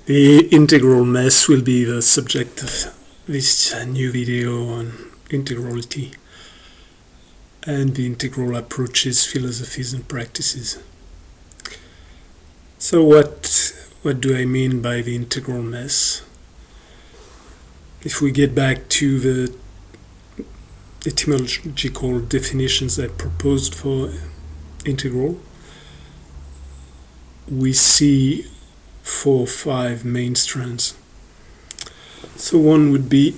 The integral mess will be the subject of this new video on integrality and the integral approaches, philosophies and practices. So what do I mean by the integral mess? If we get back to the etymological definitions I proposed for integral, we see 4 or 5 main strands. So one would be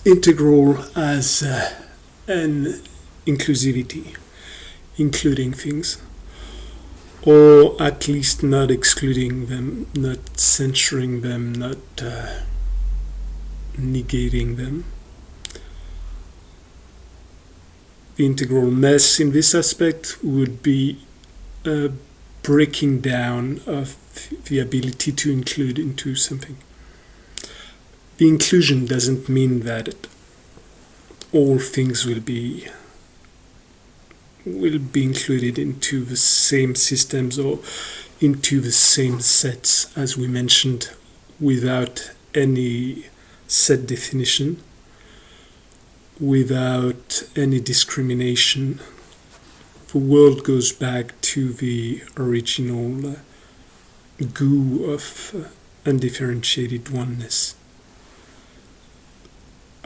integral as an inclusivity, including things, or at least not excluding them, not censoring them, not negating them. The integral mess in this aspect would be a breaking down of the ability to include into something. The inclusion doesn't mean that all things will be included into the same systems or into the same sets as we mentioned, without any set definition, without any discrimination. The world goes back to the original goo of undifferentiated oneness.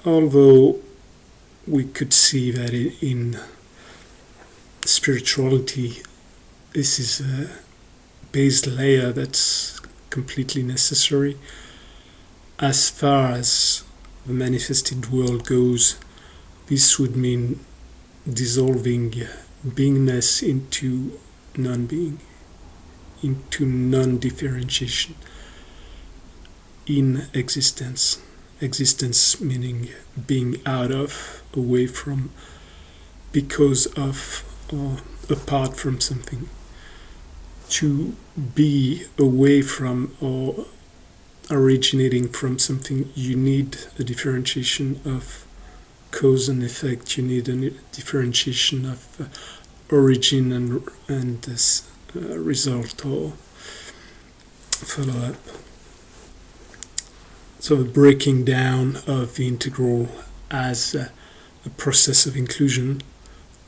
Although we could see that in spirituality, this is a base layer that's completely necessary. As far as the manifested world goes, this would mean dissolving beingness into non-being, into non-differentiation in existence. Existence meaning being out of, away from, because of, or apart from something. To be away from or originating from something, you need a differentiation of cause and effect. You need a differentiation of origin and result or follow-up. So the breaking down of the integral as a process of inclusion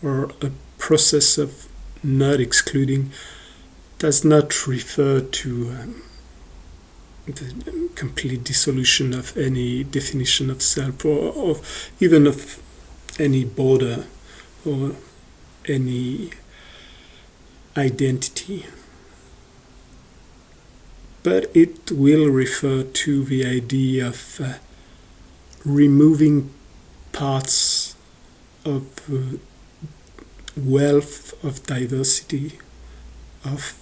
or a process of not excluding does not refer to the complete dissolution of any definition of self or even of any border or any identity. But it will refer to the idea of removing parts of wealth of diversity, of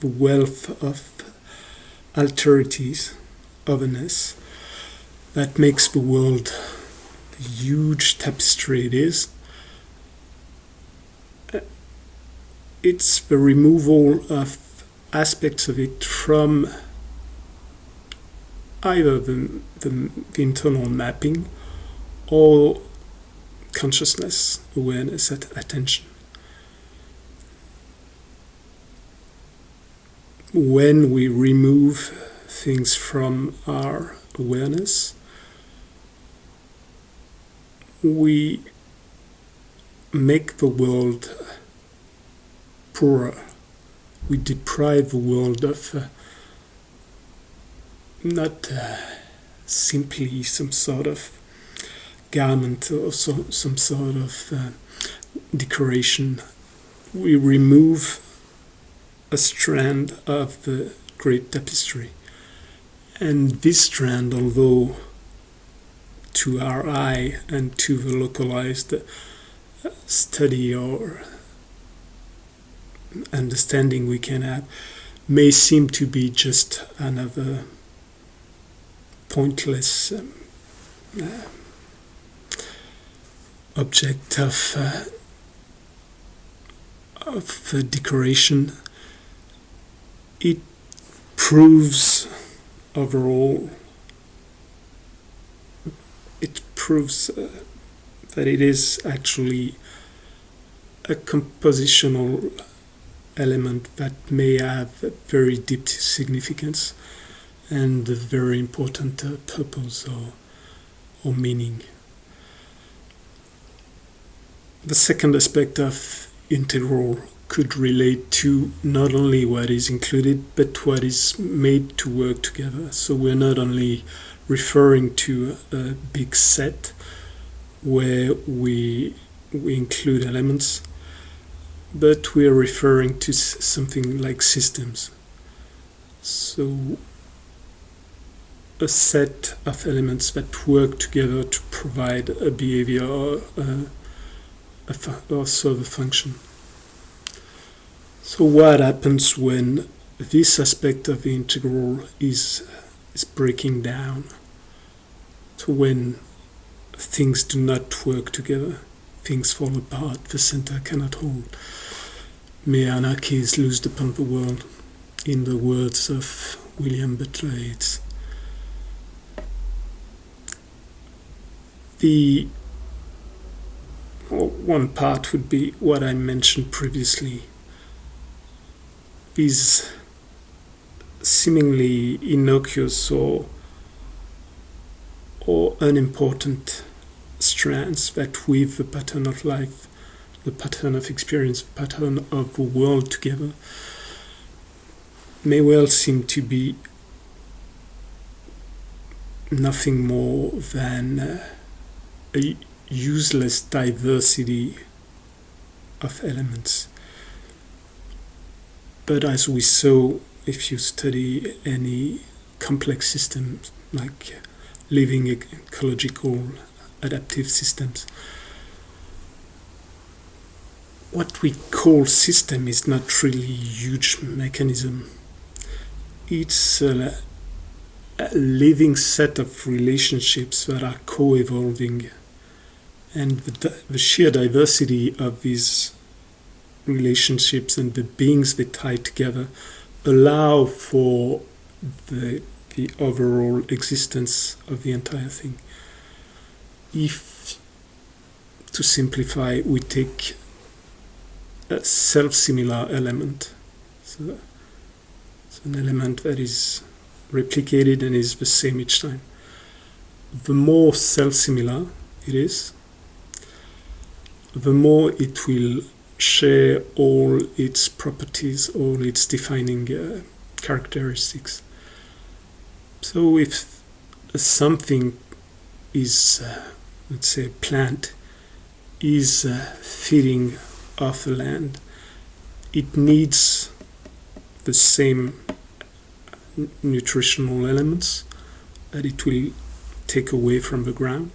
the wealth of alterities, otherness, that makes the world the huge tapestry it is. It's the removal of aspects of it from either the internal mapping or consciousness, awareness, attention. When we remove things from our awareness, we make the world poorer. We deprive the world of not simply some sort of garment or some sort of decoration. We remove a strand of the great tapestry. And this strand, although to our eye and to the localized study or understanding we can have, may seem to be just another pointless object of decoration. It proves overall, it proves that it is actually a compositional element that may have a very deep significance and a very important purpose or meaning. The second aspect of integral could relate to not only what is included, but what is made to work together. So we're not only referring to a big set where we include elements, but we're referring to something like systems. So a set of elements that work together to provide a behavior or serve a function. So what happens when this aspect of the integral is breaking down? So when things do not work together, things fall apart, the center cannot hold. May anarchy is loosed upon the world, in the words of William Butler Yeats. One part would be what I mentioned previously. These seemingly innocuous or unimportant strands that weave the pattern of life, the pattern of experience, the pattern of the world together, may well seem to be nothing more than a useless diversity of elements. But as we saw, if you study any complex systems like living ecological adaptive systems, what we call system is not really a huge mechanism. It's a living set of relationships that are co-evolving, and the sheer diversity of these relationships and the beings they tie together allow for the overall existence of the entire thing. If, to simplify, we take a self-similar element, so an element that is replicated and is the same each time, the more self-similar it is, the more it will share all its properties, all its defining characteristics. So if something is, let's say a plant, is feeding off the land, it needs the same nutritional elements that it will take away from the ground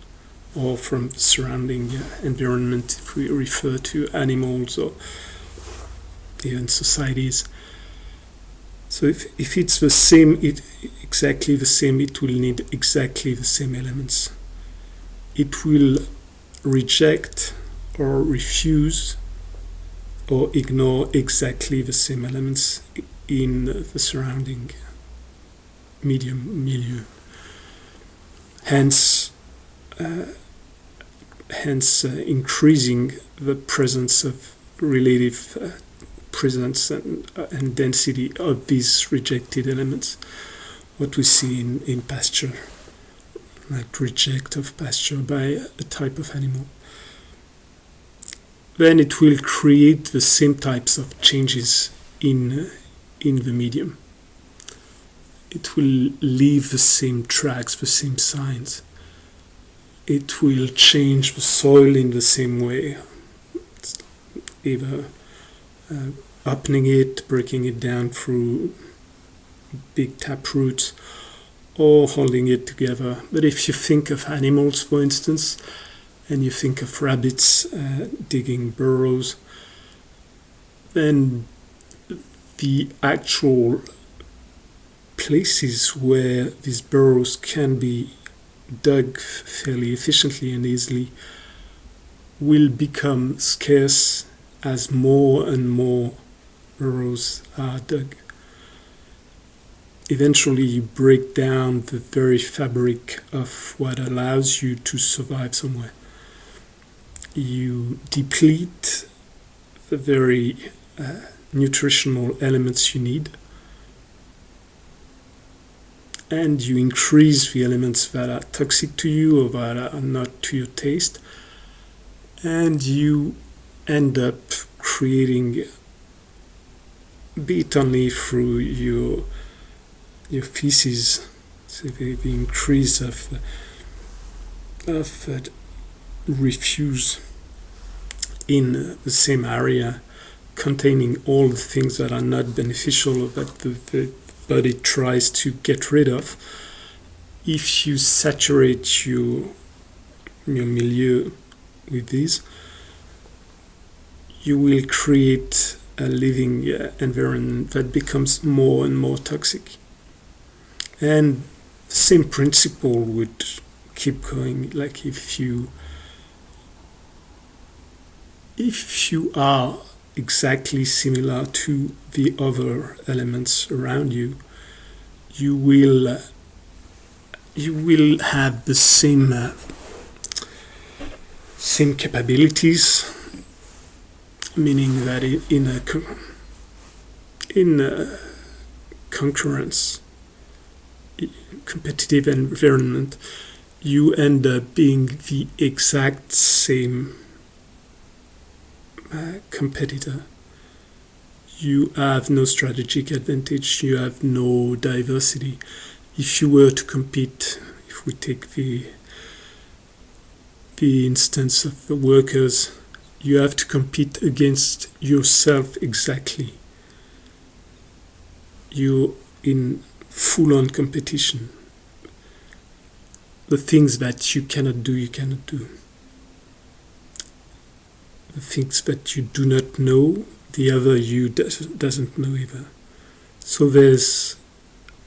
or from the surrounding environment, if we refer to animals or even societies. So if it's the same, exactly the same, it will need exactly the same elements. It will reject or refuse or ignore exactly the same elements in the surrounding milieu. Hence increasing the presence of relative presence and density of these rejected elements. What we see in pasture, like reject of pasture by a type of animal. Then it will create the same types of changes in the medium. It will leave the same tracks, the same signs. It will change the soil in the same way, either opening it, breaking it down through big tap roots, or holding it together. But if you think of animals, for instance, and you think of rabbits digging burrows, then the actual places where these burrows can be dug fairly efficiently and easily will become scarce as more and more burrows are dug. Eventually you break down the very fabric of what allows you to survive somewhere. You deplete the very nutritional elements you need, and you increase the elements that are toxic to you or that are not to your taste, and you end up creating, be it only through your feces, so the increase of refuse in the same area, containing all the things that are not beneficial or that the body tries to get rid of. If you saturate your milieu with these, you will create a living environment that becomes more and more toxic. And the same principle would keep going. Like if you are exactly similar to the other elements around you, you will have the same capabilities, meaning that in a concurrence, competitive environment, you end up being the exact same competitor. You have no strategic advantage, you have no diversity. If you were to compete, if we take the instance of the workers, you have to compete against yourself exactly. You're in full-on competition. The things that you cannot do, you cannot do. The things that you do not know, the other you doesn't know either. So there's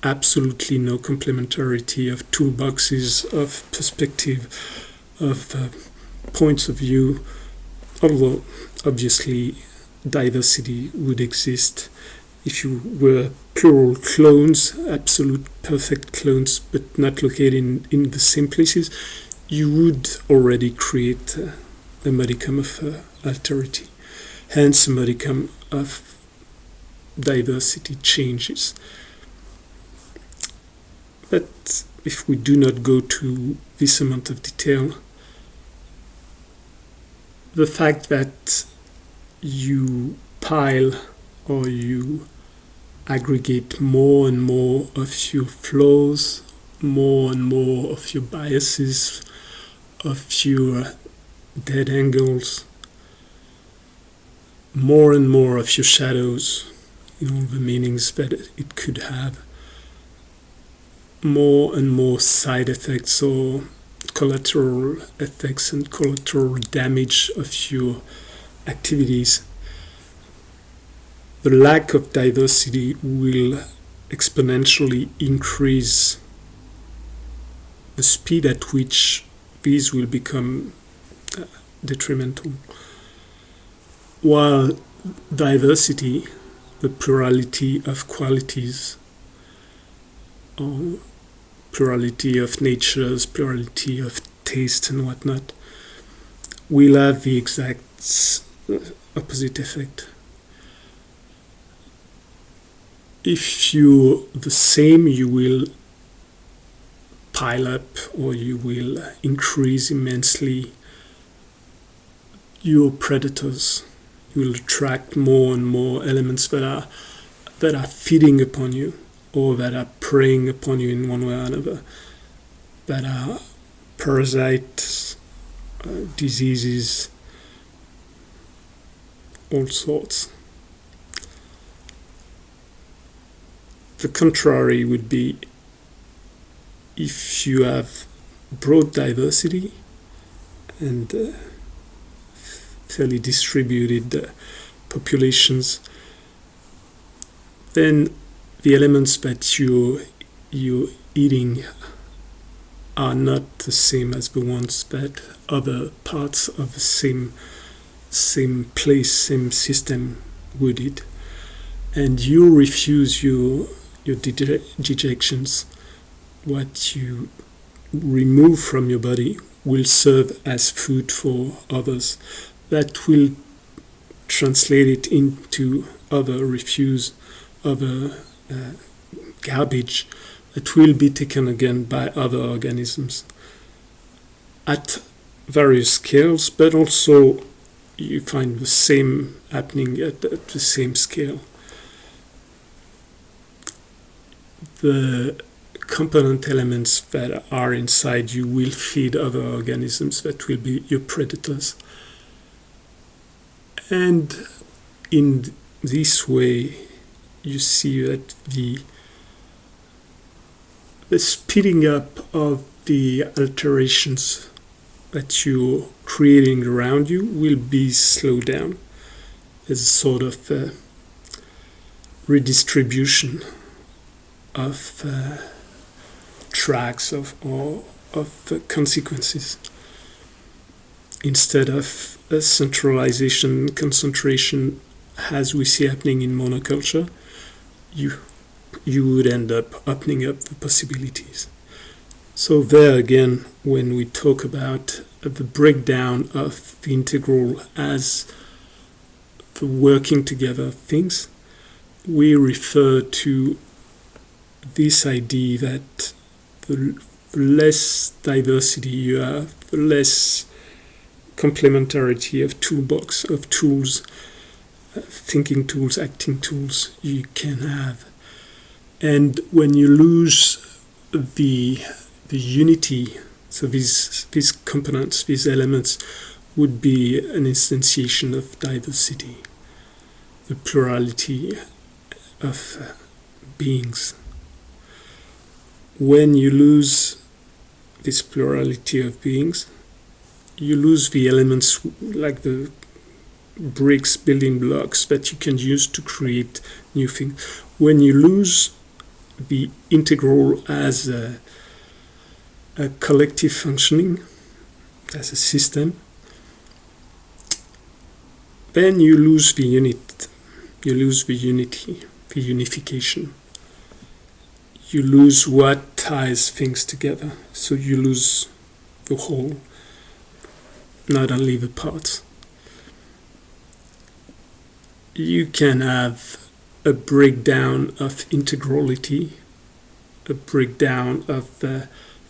absolutely no complementarity of toolboxes, of perspective, of points of view, although obviously diversity would exist. If you were plural clones, absolute perfect clones, but not located in the same places, you would already create a modicum of alterity. Hence, a modicum of diversity changes. But if we do not go to this amount of detail, the fact that you pile or you aggregate more and more of your flaws, more and more of your biases, of your dead angles, more and more of your shadows, in all the meanings that it could have, more and more side effects or collateral effects and collateral damage of your activities. The lack of diversity will exponentially increase the speed at which these will become detrimental. While diversity, the plurality of qualities, or plurality of natures, plurality of taste and whatnot, will have the exact opposite effect. If you're the same, you will pile up or you will increase immensely your predators. You will attract more and more elements that are feeding upon you or that are preying upon you in one way or another, that are parasites, diseases, all sorts. The contrary would be if you have broad diversity and fairly distributed populations, then the elements that you're eating are not the same as the ones that other parts of the same place, same system would eat. And you refuse your dejections. What you remove from your body will serve as food for others. That will translate it into other refuse, other garbage, that will be taken again by other organisms at various scales, but also you find the same happening at the same scale. The component elements that are inside you will feed other organisms that will be your predators. And in this way, you see that the speeding up of the alterations that you're creating around you will be slowed down. There's a sort of redistribution of tracks of consequences. Instead of a centralization, concentration, as we see happening in monoculture, you would end up opening up the possibilities. So there again, when we talk about the breakdown of the integral as the working together of things, we refer to this idea that the less diversity you have, the less complementarity of toolbox, of tools, thinking tools, acting tools you can have. And when you lose the unity, so these components, these elements would be an instantiation of diversity, the plurality of beings. When you lose this plurality of beings, you lose the elements like the bricks, building blocks that you can use to create new things. When you lose the integral as a collective functioning, as a system, then you lose the unit, you lose the unity, the unification. You lose what ties things together, so you lose the whole, not only the parts. You can have a breakdown of integrality, a breakdown of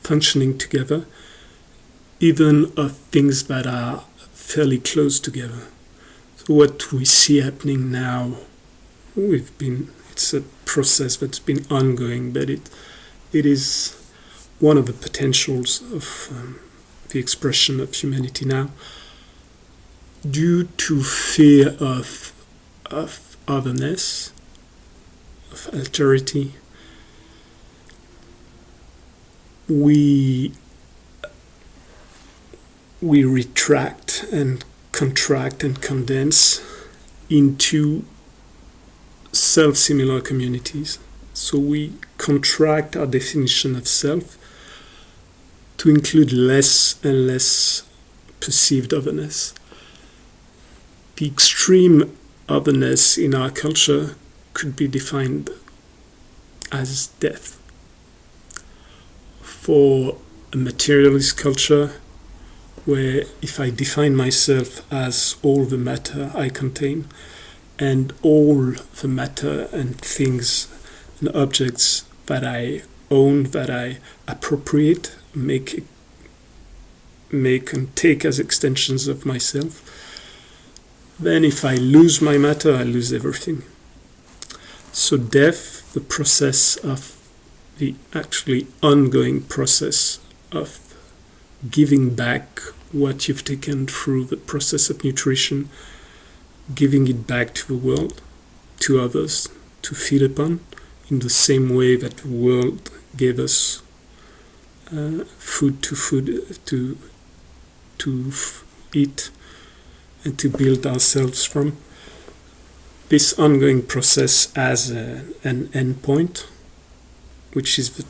functioning together, even of things that are fairly close together. So what we see happening now, it's a process that's been ongoing, but it is one of the potentials of the expression of humanity now, due to fear of otherness, of alterity. We retract and contract and condense into self-similar communities. So we contract our definition of self to include less and less perceived otherness. The extreme otherness in our culture could be defined as death. For a materialist culture, where if I define myself as all the matter I contain, and all the matter and things and objects that I own, that I appropriate, make and take as extensions of myself, then if I lose my matter, I lose everything. So death, the process of the actually ongoing process of giving back what you've taken through the process of nutrition, giving it back to the world, to others, to feed upon, in the same way that the world gave us food to eat and to build ourselves from. This ongoing process as an end point, which is the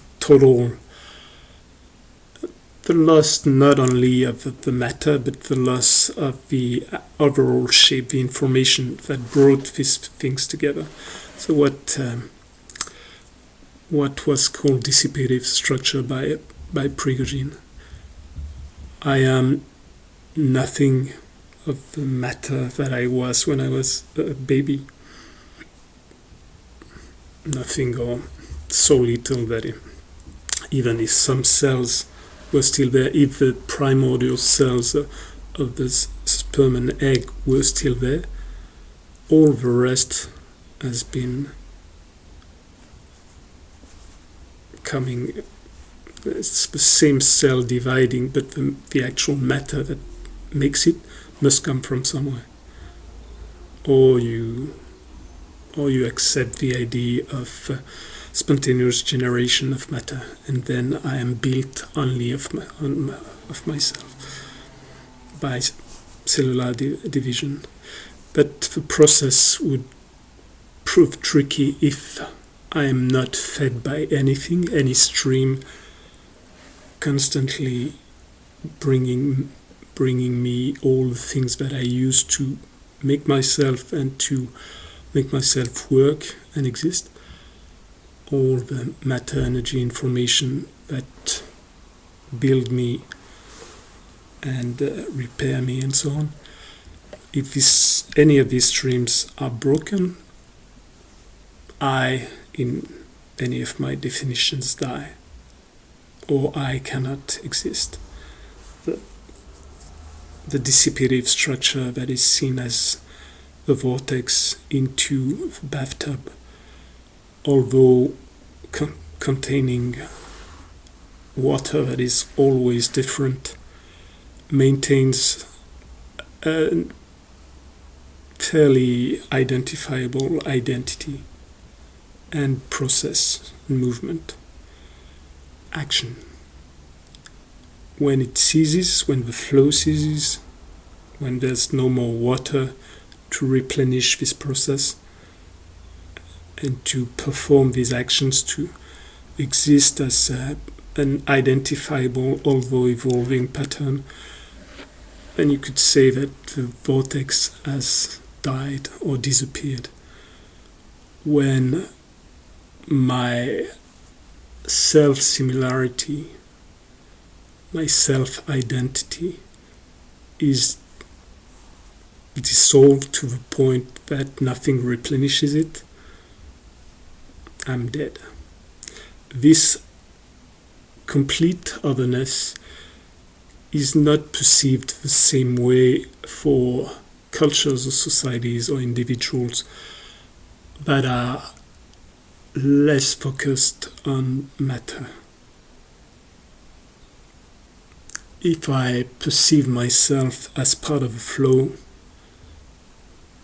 loss not only of the matter, but the loss of the overall shape, the information that brought these things together. So what was called dissipative structure by Prigogine. I am nothing of the matter that I was when I was a baby. Nothing, or so little that even if some cells were still there, if the primordial cells of the sperm and egg were still there, all the rest has been coming. It's the same cell dividing, but the actual matter that makes it must come from somewhere. Or you accept the idea of spontaneous generation of matter, and then I am built only of myself by cellular division. But the process would prove tricky if I am not fed by anything, any stream constantly bringing me all the things that I use to make myself and to make myself work and exist. All the matter, energy, information that build me and repair me and so on. If any of these streams are broken, I, in any of my definitions, die, or I cannot exist. The dissipative structure that is seen as the vortex into the bathtub, although containing water that is always different, maintains a fairly identifiable identity and process, movement, action. When it ceases, when the flow ceases, when there's no more water to replenish this process and to perform these actions, to exist as an identifiable, although evolving pattern, then you could say that the vortex has died or disappeared. When my self-similarity, my self-identity is dissolved to the point that nothing replenishes it, I'm dead. This complete otherness is not perceived the same way for cultures or societies or individuals that are less focused on matter. If I perceive myself as part of a flow,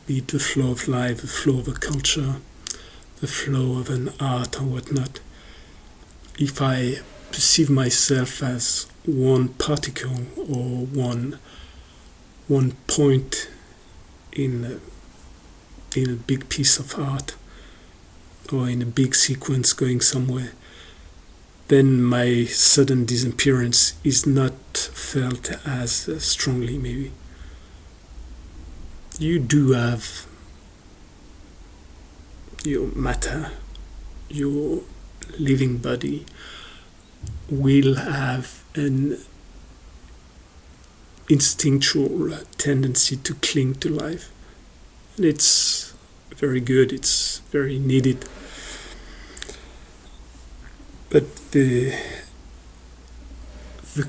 be it the flow of life, the flow of a culture, the flow of an art or whatnot, if I perceive myself as one particle or one point in a big piece of art or in a big sequence going somewhere, then my sudden disappearance is not felt as strongly, maybe. You do have your matter, your living body will have an instinctual tendency to cling to life. And it's very good, it's very needed. But the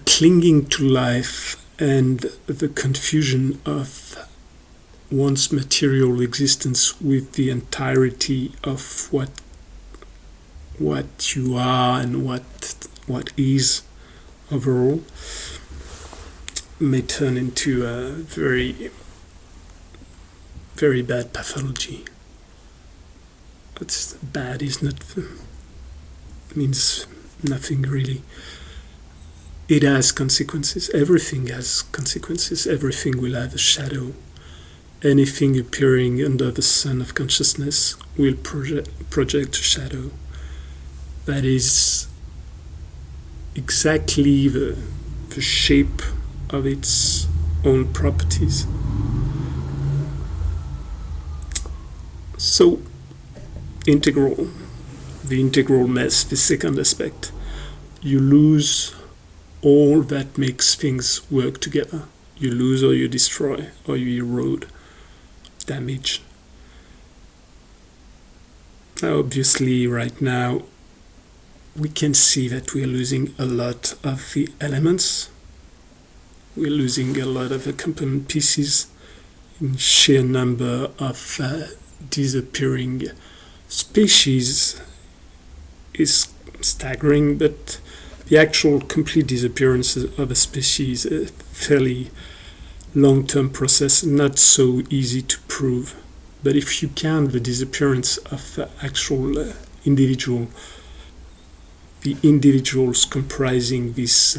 clinging to life and the confusion of one's material existence with the entirety of what you are and what is overall may turn into a very, very bad pathology. But bad is not means nothing really. It has consequences. Everything has consequences. Everything will have a shadow. Anything appearing under the sun of consciousness will project a shadow. That is exactly the shape of its own properties. So, the integral mess, the second aspect, you lose all that makes things work together. You lose or you destroy or you erode, damage. Now, obviously, right now, we can see that we are losing a lot of the elements. We're losing a lot of the component pieces in sheer number of disappearing species is staggering, but the actual complete disappearance of a species is a fairly long-term process, not so easy to prove. But if you count the disappearance of the actual individual, the individuals comprising this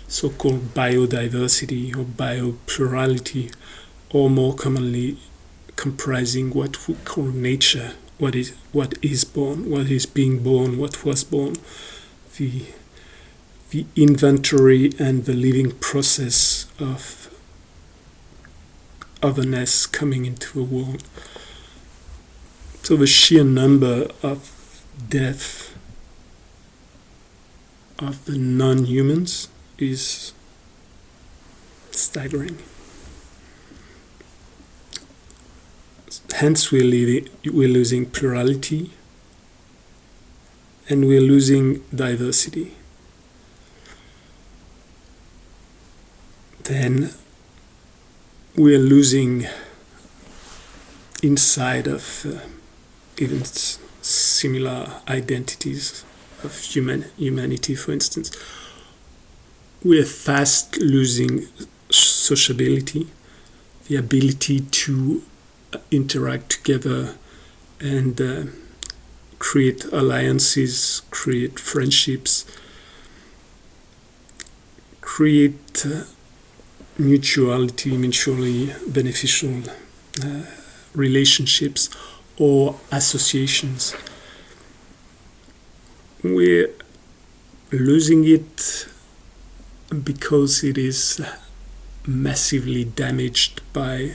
so-called biodiversity or bioplurality, or more commonly comprising what we call nature, what is born, what is being born, what was born, the inventory and the living process of otherness coming into the world. So the sheer number of death of the non-humans is staggering. Hence we're losing plurality and we're losing diversity. Then we're losing inside of even similar identities of humanity, for instance. We're fast losing sociability, the ability to interact together and create alliances, create friendships, create mutually beneficial relationships or associations. We're losing it because it is massively damaged by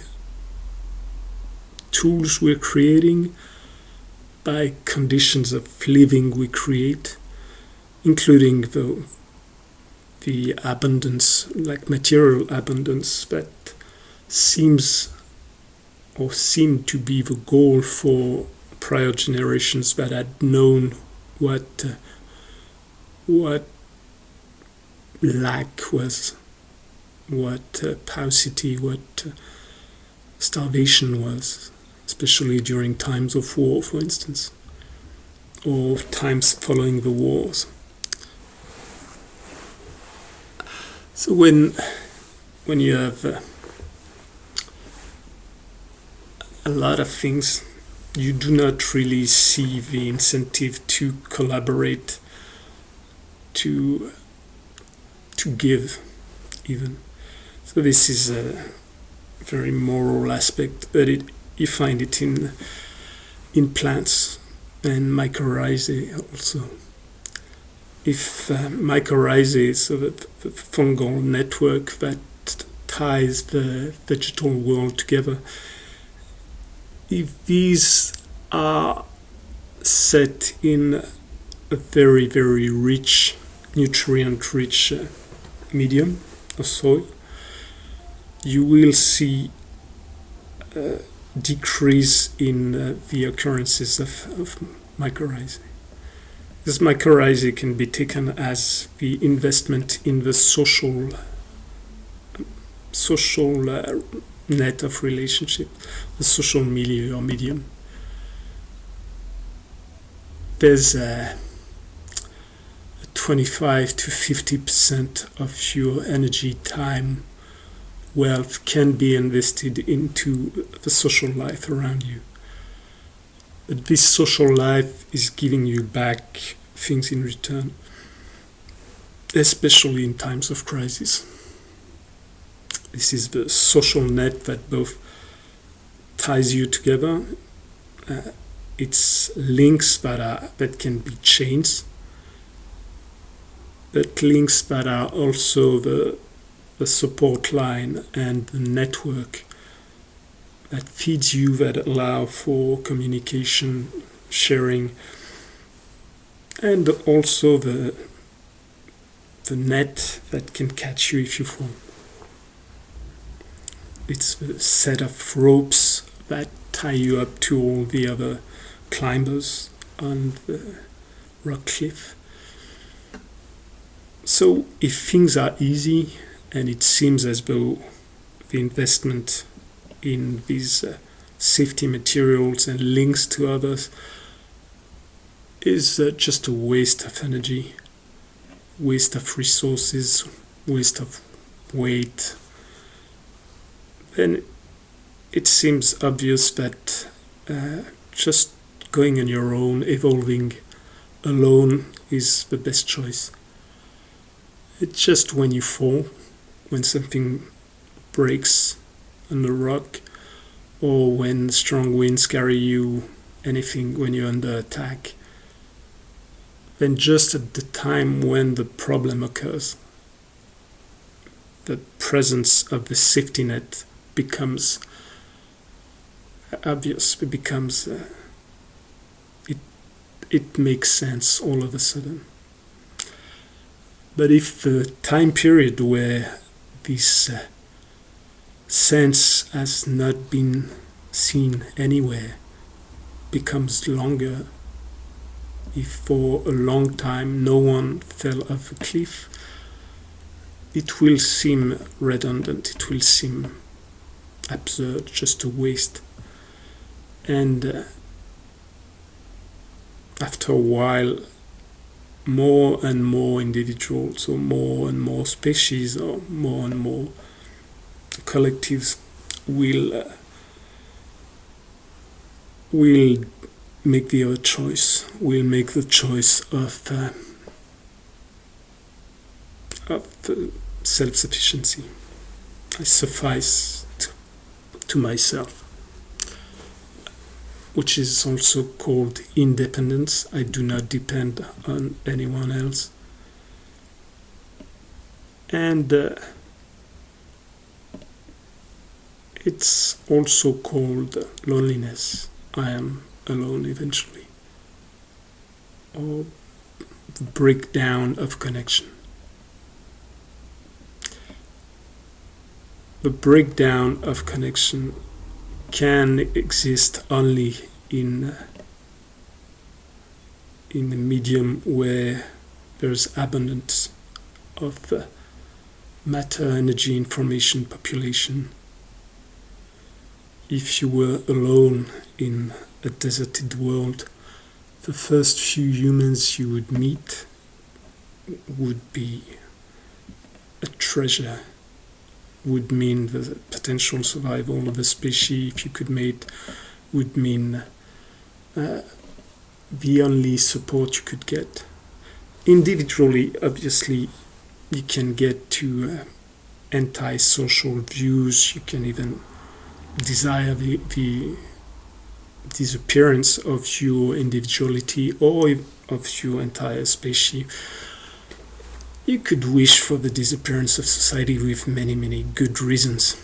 tools we're creating, by conditions of living we create, including the abundance, like material abundance, that seemed to be the goal for prior generations that had known what lack was, what paucity, what starvation was, especially during times of war, for instance, or times following the wars. So when you have a lot of things, you do not really see the incentive to collaborate, to give even. So this is a very moral aspect, but you find it in plants and mycorrhizae also. If mycorrhizae, so the fungal network that ties the vegetal world together, if these are set in a very, very rich, nutrient-rich medium or soil, you will see a decrease in the occurrences of mycorrhizae. This mycorrhizae can be taken as the investment in the social net of relationship, the social milieu or medium. There's 25 to 50% of your energy, time, wealth can be invested into the social life around you. But this social life is giving you back things in return, especially in times of crisis. This is the social net that both ties you together. It's links that can be chains, but links that are also the support line and the network that feeds you, that allow for communication, sharing, and also the net that can catch you if you fall. It's the set of ropes that tie you up to all the other climbers on the rock cliff. So if things are easy, and it seems as though the investment in these safety materials and links to others is just a waste of energy, waste of resources, waste of weight, then it seems obvious that just going on your own, evolving alone is the best choice. It's just when you fall, when something breaks on the rock, or when strong winds carry you, anything when you're under attack, then just at the time when the problem occurs, the presence of the safety net becomes obvious. It becomes it makes sense all of a sudden. But if the time period where this sense has not been seen anywhere becomes longer, if for a long time no one fell off a cliff, it will seem redundant, it will seem absurd, just a waste. And after a while, more and more individuals, or more and more species, or more and more collectives will make the other choice. Will make the choice of self-sufficiency. I suffice to myself, which is also called independence. I do not depend on anyone else. And it's also called loneliness. I am alone eventually. Or the breakdown of connection. The breakdown of connection can exist only in a medium where there's abundance of matter, energy, information, population. If you were alone in a deserted world, the first few humans you would meet would be a treasure, would mean the potential survival of a species, if you could mate, would mean the only support you could get. Individually, obviously, you can get to anti-social views, you can even desire the disappearance of your individuality or of your entire species. You could wish for the disappearance of society with many, many good reasons.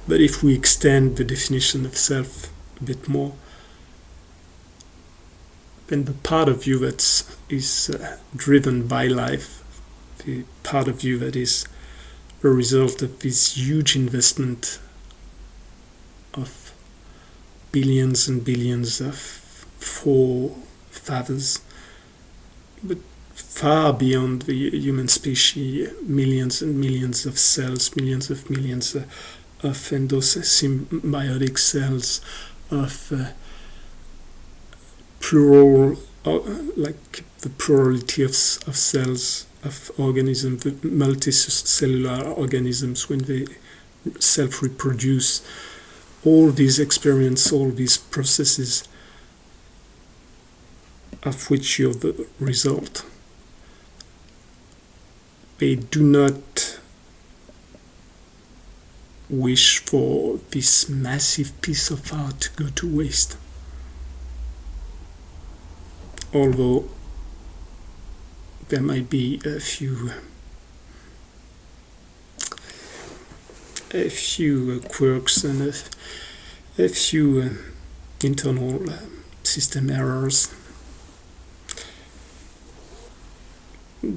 But if we extend the definition of self a bit more, then the part of you that is driven by life, the part of you that is a result of this huge investment of billions and billions of forefathers, but far beyond the human species, millions and millions of cells, millions of endosymbiotic cells, of plural, like the plurality of cells, of organisms, the multicellular organisms when they self-reproduce, all these experiences, all these processes of which you're the result. They do not wish for this massive piece of art to go to waste. Although there might be a few quirks and a few internal system errors.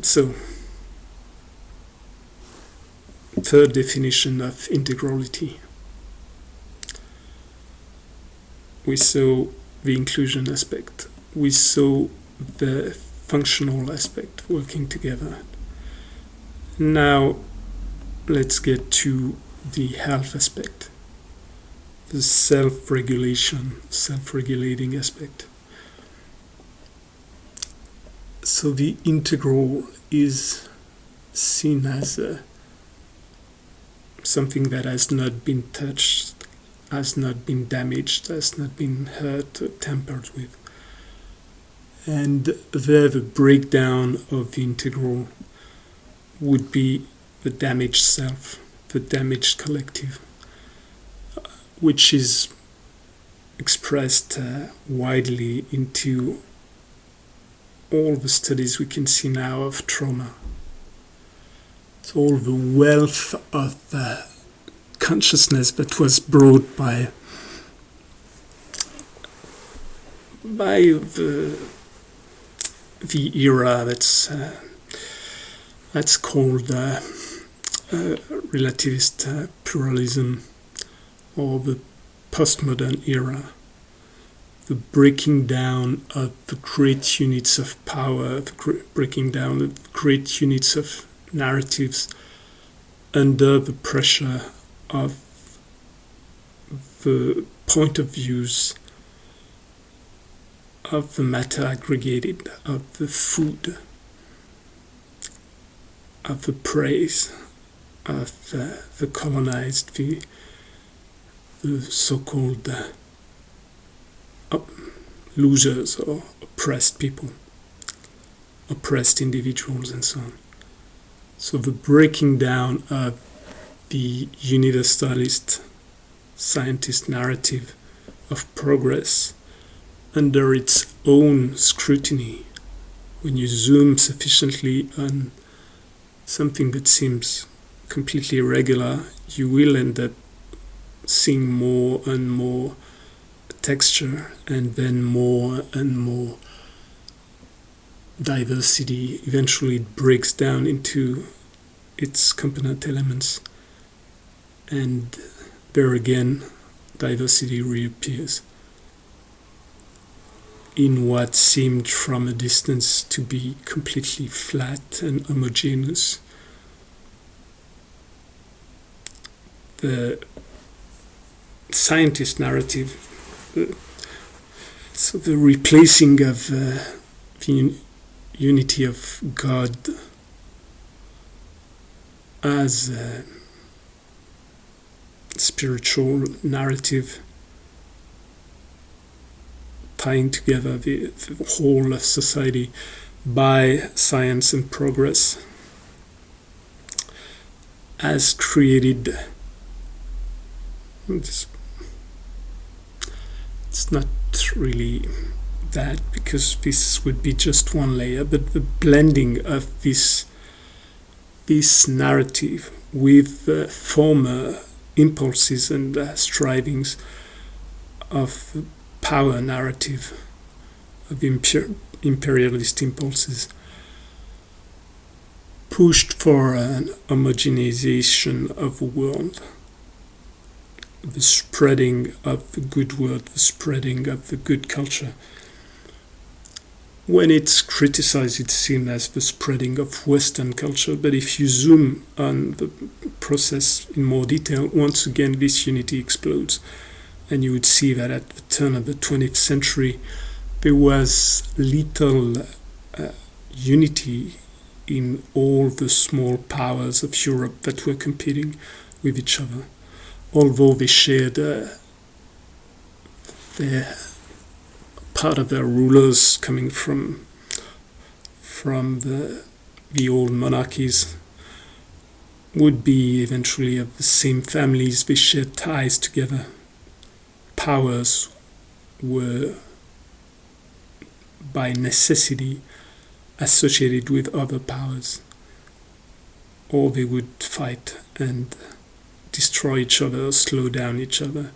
So, third definition of integrality. We saw the inclusion aspect. We saw the functional aspect working together. Now let's get to the health aspect, the self-regulating aspect. So the integral is seen as something that has not been touched, has not been damaged, has not been hurt or tampered with. And there the breakdown of the integral would be the damaged self, the damaged collective, which is expressed widely into all the studies we can see now of trauma. It's all the wealth of consciousness that was brought by the era that's called relativist pluralism, or the postmodern era. The breaking down of the great units of power, the breaking down of great units of narratives under the pressure of the point of views of the matter aggregated, of the food, of the praise, of the colonized, the so-called losers or oppressed people, oppressed individuals, and so on. So the breaking down of the universalist scientist narrative of progress under its own scrutiny. When you zoom sufficiently on something that seems completely irregular, you will end up seeing more and more texture, and then more and more diversity. Eventually it breaks down into its component elements, and there again diversity reappears in what seemed from a distance to be completely flat and homogeneous. The scientist narrative, so the replacing of the unity of God as a spiritual narrative, tying together the whole of society by science and progress, has created, it's not really that, because this would be just one layer, but the blending of this narrative with the former impulses and strivings of the power narrative, of imperialist impulses, pushed for an homogenization of the world, the spreading of the good word, the spreading of the good culture. When it's criticized, it's seen as the spreading of Western culture, but if you zoom on the process in more detail, once again this unity explodes, and you would see that at the turn of the 20th century there was little unity in all the small powers of Europe that were competing with each other, although they shared their part of their rulers coming from the old monarchies would be eventually of the same families. They shared ties together. Powers were by necessity associated with other powers, or they would fight and destroy each other, slow down each other,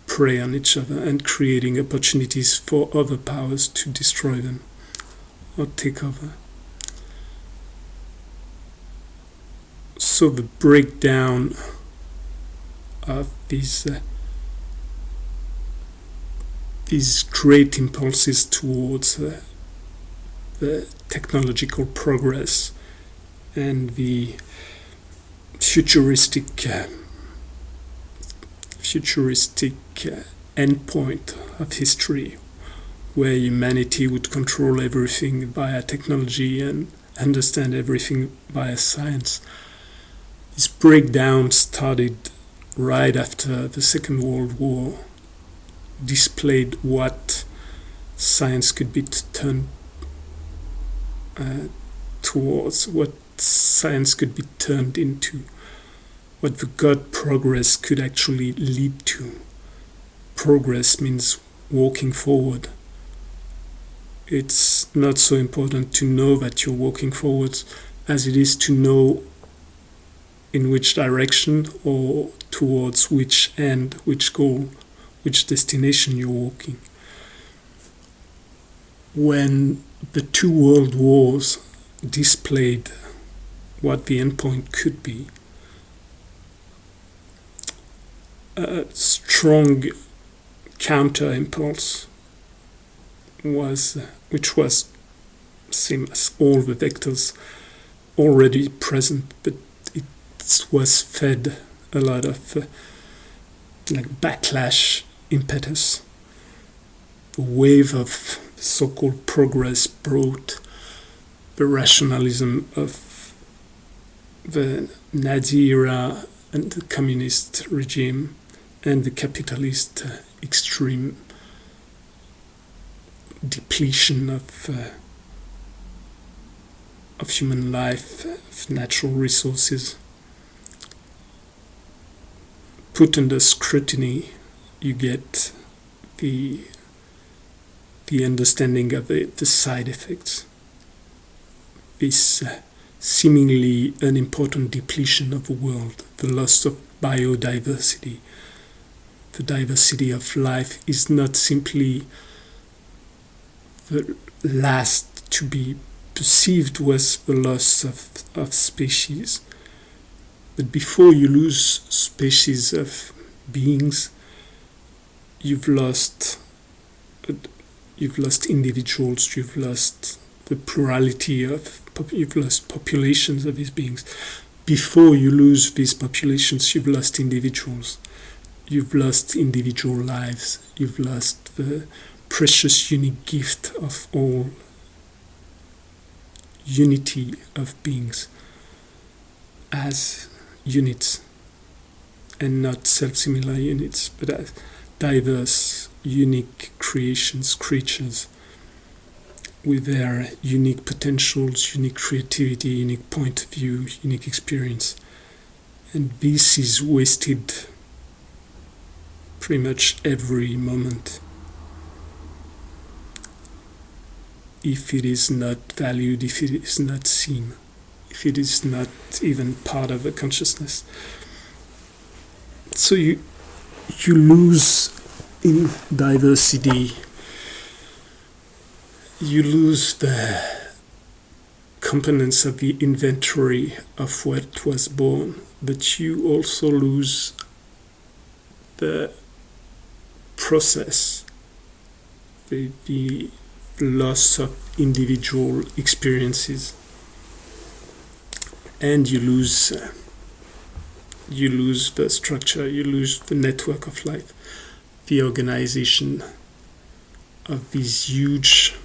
prey on each other, and creating opportunities for other powers to destroy them or take over. So the breakdown of these great impulses towards the the technological progress and the futuristic endpoint of history, where humanity would control everything via technology and understand everything via science. This breakdown started right after the Second World War, displayed what science could be turned towards, what science could be turned into, what the God progress could actually lead to. Progress means walking forward. It's not so important to know that you're walking forwards as it is to know in which direction or towards which end, which goal, which destination you're walking. When the two world wars displayed what the endpoint could be, a strong counter impulse which was same as all the vectors already present, but it was fed a lot of backlash impetus. The wave of so-called progress brought the rationalism of the Nazi era and the communist regime and the capitalist extreme depletion of human life, of natural resources. Put under scrutiny, you get the understanding of the side effects. This seemingly unimportant depletion of the world, the loss of biodiversity. The diversity of life is not simply the last to be perceived was the loss of species. But before you lose species of beings, you've lost individuals, you've lost the plurality you've lost populations of these beings. Before you lose these populations, you've lost individuals. You've lost individual lives. You've lost the precious, unique gift of all unity of beings as units, and not self-similar units, but as diverse, unique creatures with their unique potentials, unique creativity, unique point of view, unique experience. And this is wasted pretty much every moment if it is not valued, if it is not seen, if it is not even part of a consciousness. So you lose in diversity, you lose the components of the inventory of what was born, but you also lose the process, the loss of individual experiences, and you lose the structure, you lose the network of life, the organization of these huge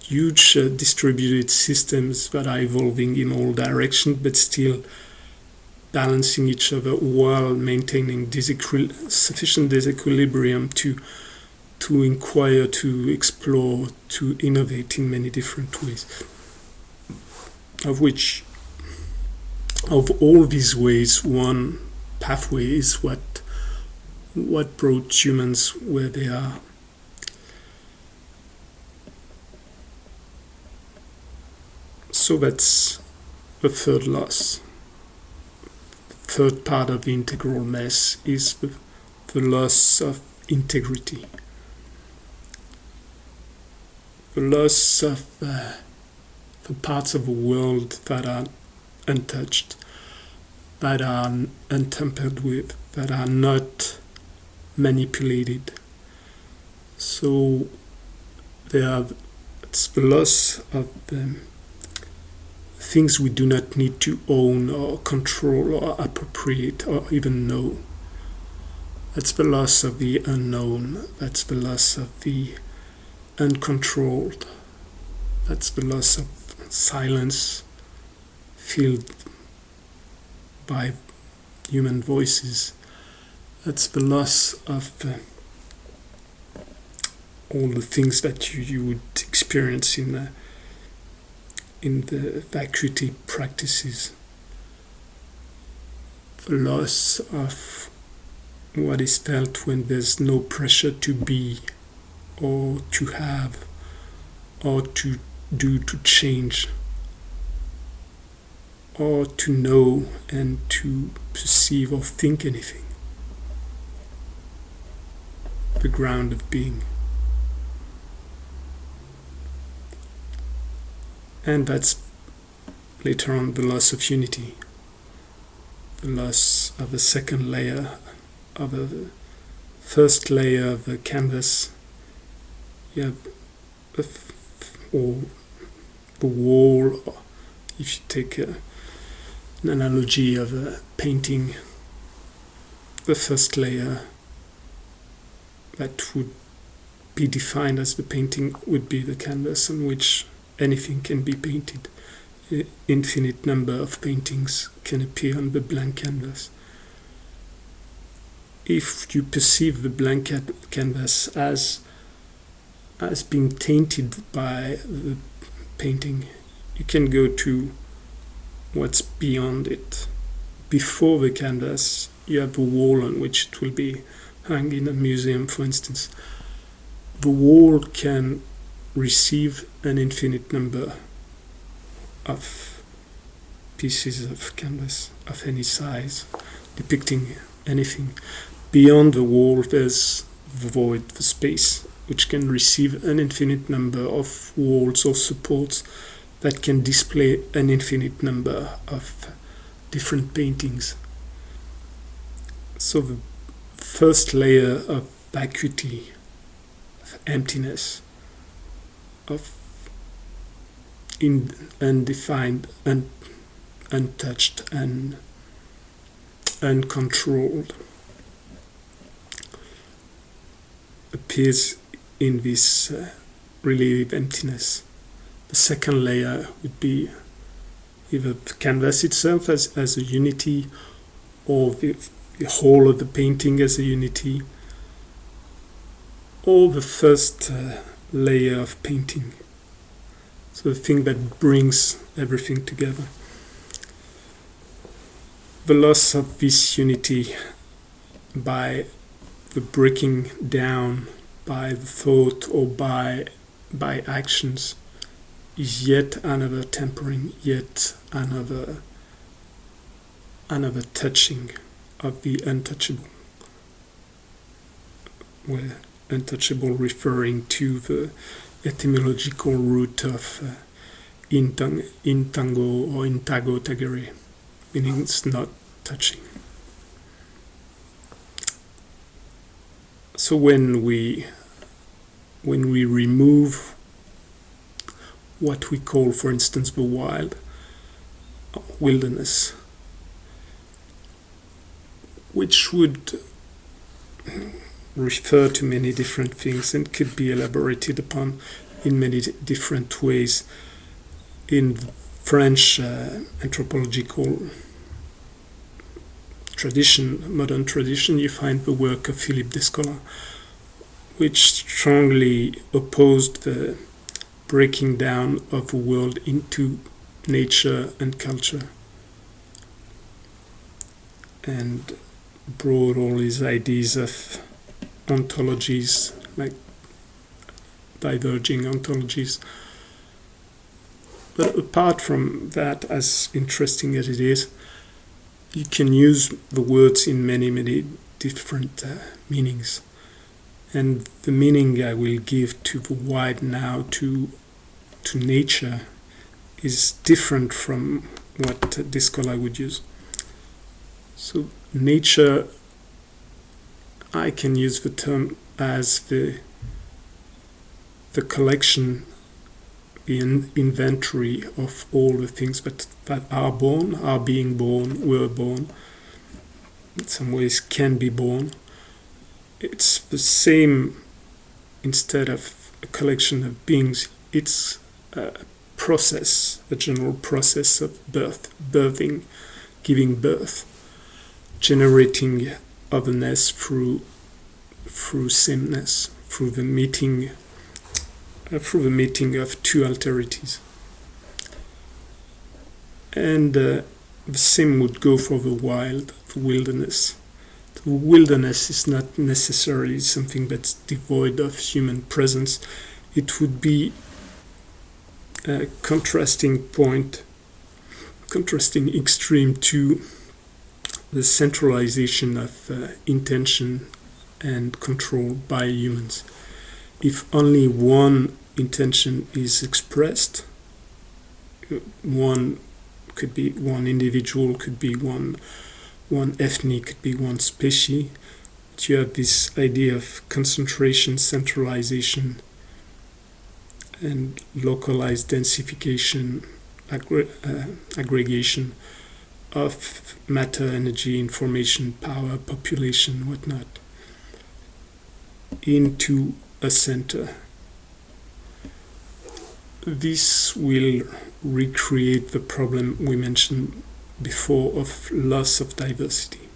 distributed systems that are evolving in all directions, but still balancing each other while maintaining sufficient disequilibrium to inquire, to explore, to innovate in many different ways. Of all these ways, one pathway is what brought humans where they are. So that's the third loss. Third part of the integral mess is the loss of integrity. The loss of the parts of the world that are untouched, that are untampered with, that are not manipulated. So they are It's the loss of the things we do not need to own or control or appropriate or even know. That's the loss of the unknown. That's the loss of the uncontrolled. That's the loss of silence filled by human voices. That's the loss of all the things that you would experience in the vacuity practices. The loss of what is felt when there's no pressure to be or to have or to do, to change, or to know and to perceive or think anything. The ground of being. And that's later on the loss of unity, the loss of the second layer, of the first layer of the canvas. You have or the wall, if you take an analogy of a painting, the first layer that would be defined as the painting would be the canvas on which anything can be painted. An infinite number of paintings can appear on the blank canvas. If you perceive the blank canvas as being tainted by the painting, you can go to what's beyond it. Before the canvas, you have a wall on which it will be hung in a museum, for instance. The wall can receive an infinite number of pieces of canvas of any size, depicting anything. Beyond the wall, there's the void, the space, which can receive an infinite number of walls or supports that can display an infinite number of different paintings. So the first layer of vacuity, of emptiness, of undefined, untouched, and uncontrolled, appears in this relative emptiness. The second layer would be either the canvas itself as a unity, or the whole of the painting as a unity, or the first layer of painting. So the thing that brings everything together. The loss of this unity by the breaking down by the thought or by actions is yet another tempering, yet another touching of the untouchable, where untouchable referring to the etymological root of intango or intago tagere, meaning it's not touching. So when we remove what we call, for instance, the wilderness, which would refer to many different things and could be elaborated upon in many different ways. In French anthropological tradition, modern tradition, you find the work of Philippe Descola, which strongly opposed the breaking down of the world into nature and culture, and brought all his ideas of ontologies, like diverging ontologies. But apart from that, as interesting as it is, you can use the words in many, many different meanings. And the meaning I will give to the wide now, to nature, is different from what Descola would use. So nature, I can use the term as the collection the inventory of all the things that are born, are being born, were born, in some ways can be born. It's the same. Instead of a collection of beings, it's a process, a general process of birthing, giving birth, generating otherness through sameness, through the meeting of two alterities. And the same would go for the wild, the wilderness. The wilderness is not necessarily something that's devoid of human presence. It would be a contrasting extreme to the centralization of intention and control by humans. If only one intention is expressed, one could be one individual, could be one ethnic, could be one species. But you have this idea of concentration, centralization, and localized densification, aggregation of matter, energy, information, power, population, whatnot, into a center. This will recreate the problem we mentioned before of loss of diversity,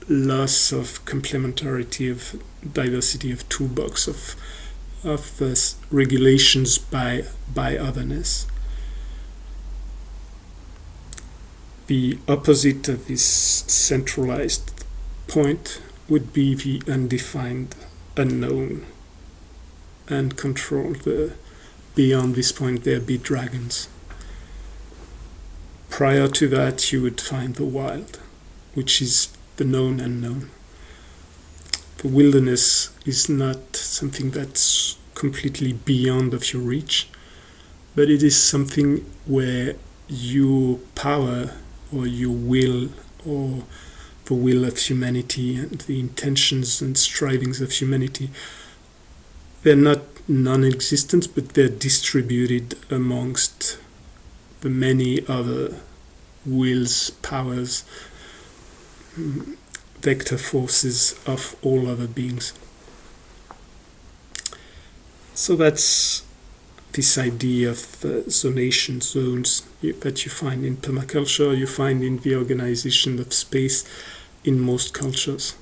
loss of complementarity, of diversity of toolbox, of regulations by otherness. The opposite of this centralized point would be the undefined, unknown, uncontrolled. Beyond this point there be dragons. Prior to that you would find the wild, which is the known unknown. The wilderness is not something that's completely beyond of your reach, but it is something where your power or your will or the will of humanity and the intentions and strivings of humanity, they're not non-existent, but they're distributed amongst the many other wills, powers, vector forces of all other beings. So that's this idea of zonation, zones, that you find in permaculture, you find in the organization of space in most cultures,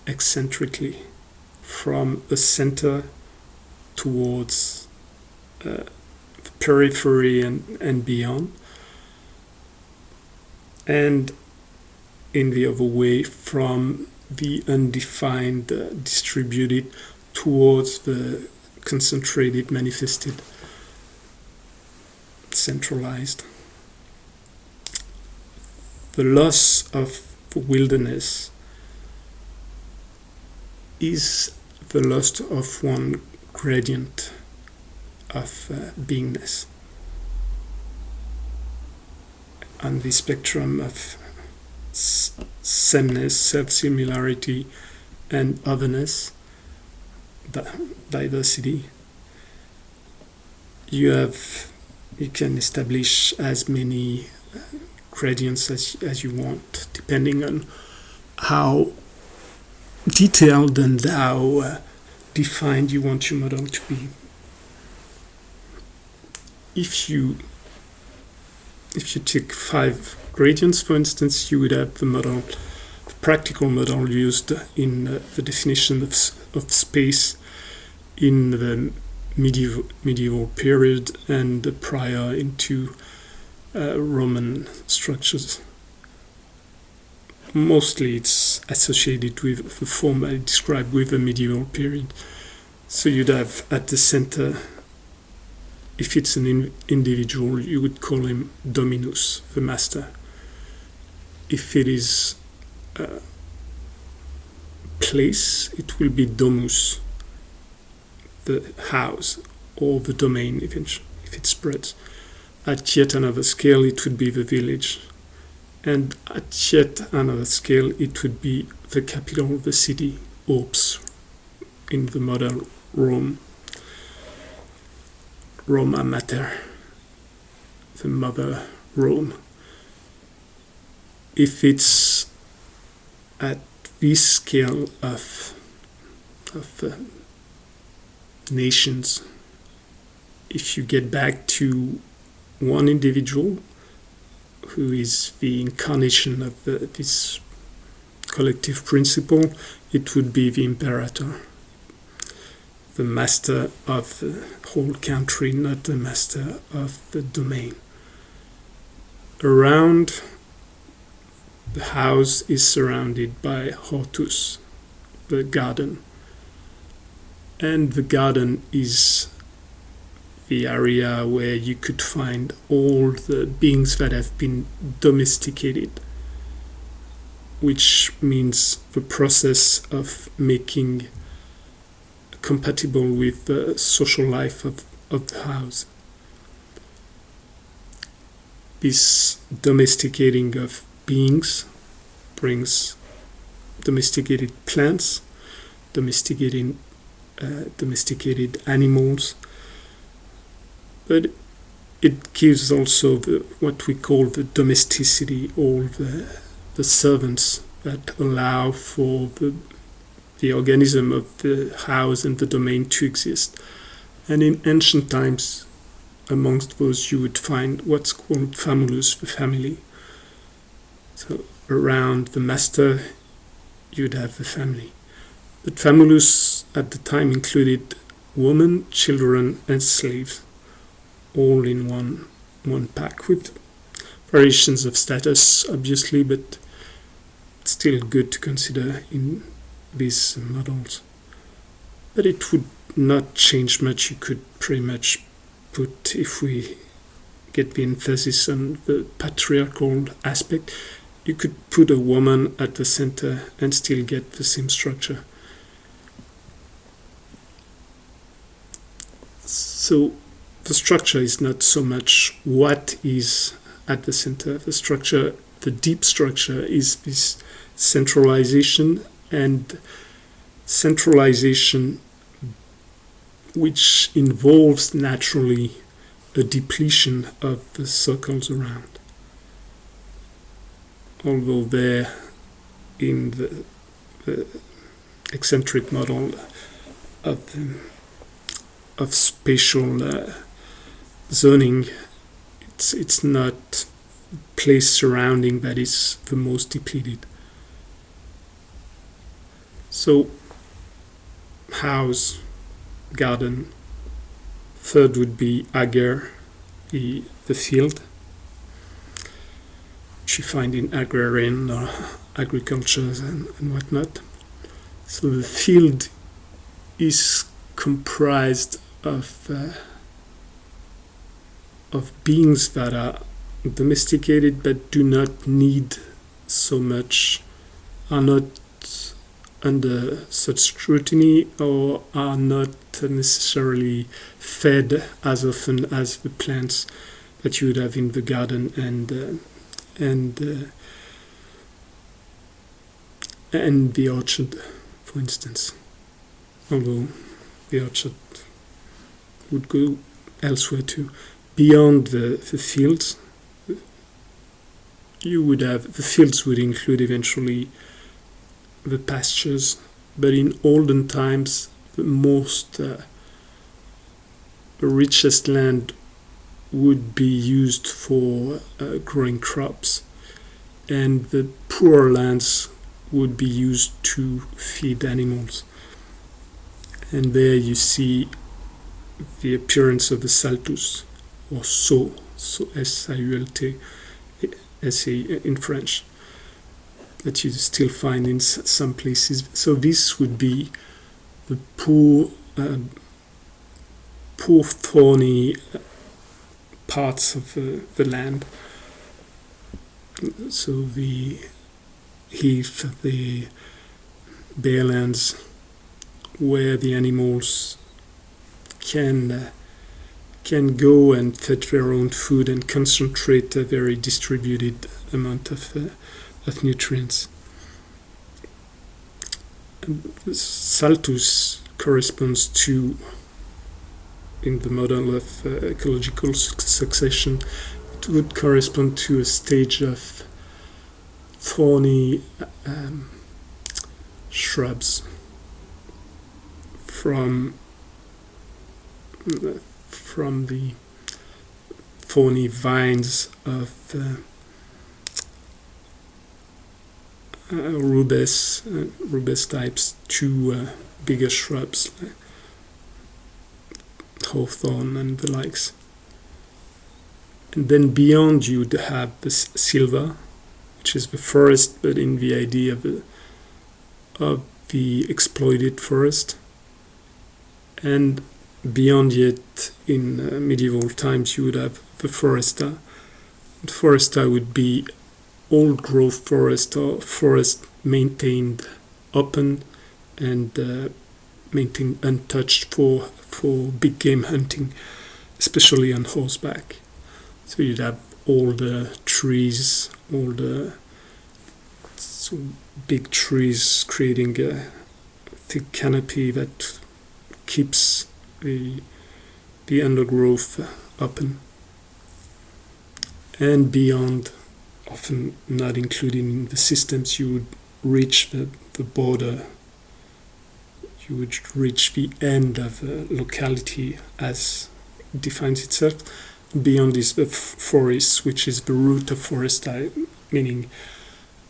eccentrically, from the center towards the periphery and beyond, and in the other way from the undefined, distributed towards the concentrated, manifested, centralized. The loss of the wilderness is the loss of one gradient of beingness on the spectrum of sameness, self-similarity, and otherness, diversity. You can establish as many gradients as you want, depending on how detailed and how defined you want your model to be. If you take 5 gradients, for instance, you would have the practical model used in the definition of space in the medieval period and prior into Roman structures. Mostly it's associated with the form I described with the medieval period. So you'd have at the center, if it's an individual, you would call him Dominus, the master. If it is a place, it will be Domus, the house, or the domain eventually, if it spreads. At yet another scale, it would be the village. And at yet another scale, it would be the capital of the city, Orbs, in the modern Rome. Roma Mater, the mother Rome. If it's at this scale of nations, if you get back to one individual who is the incarnation of this collective principle, it would be the imperator, the master of the whole country, not the master of the domain. Around the house is surrounded by hortus, the garden. And the garden is the area where you could find all the beings that have been domesticated, which means the process of making compatible with the social life of the house. This domesticating of beings brings domesticated plants, domesticated animals, but it gives also what we call the domesticity, all the servants that allow for the organism of the house and the domain to exist. And in ancient times, amongst those you would find what's called famulus, the family. So around the master, you'd have the family. But famulus at the time included women, children, and slaves, all in one pack, with variations of status, obviously, but still good to consider in these models. But it would not change much. You could pretty much put, if we get the emphasis on the patriarchal aspect, you could put a woman at the center and still get the same structure. So the structure is not so much what is at the center. The structure, the deep structure, is this centralization, and centralization which involves naturally a depletion of the circles around. Although there, in the eccentric model of spatial zoning, it's not place surrounding that is the most depleted. So, house, garden. Third would be ager, the field, which you find in agrarian or agriculture and whatnot. So the field is comprised of beings that are domesticated but do not need so much, are not under such scrutiny, or are not necessarily fed as often as the plants that you would have in the garden and the orchard, for instance. Although the orchard would go elsewhere too. Beyond the fields, you would have, the fields would include eventually the pastures, but in olden times, the richest land would be used for growing crops, and the poorer lands would be used to feed animals. And there you see the appearance of the saltus, or so S-I-U-L-T, S-A in French, that you still find in some places. So this would be the poor thorny parts of the land. So the heath, the bare lands, where the animals can go and fetch their own food and concentrate a very distributed amount of nutrients. And Saltus corresponds to in the model of ecological succession, it would correspond to a stage of thorny shrubs from the thorny vines of rubus types to bigger shrubs like hawthorn and the likes. And then beyond you would have the silva, which is the forest, but in the idea of the exploited forest. And beyond yet, in medieval times, you would have the foresta. The foresta would be old growth forest or forest maintained open and maintained untouched for big game hunting, especially on horseback. So you'd have all the trees, all the big trees creating a thick canopy that keeps the undergrowth open. And beyond, often not included in the systems, you would reach the border, you would reach the end of the locality as it defines itself. Beyond is the forest, which is the root of foresta, meaning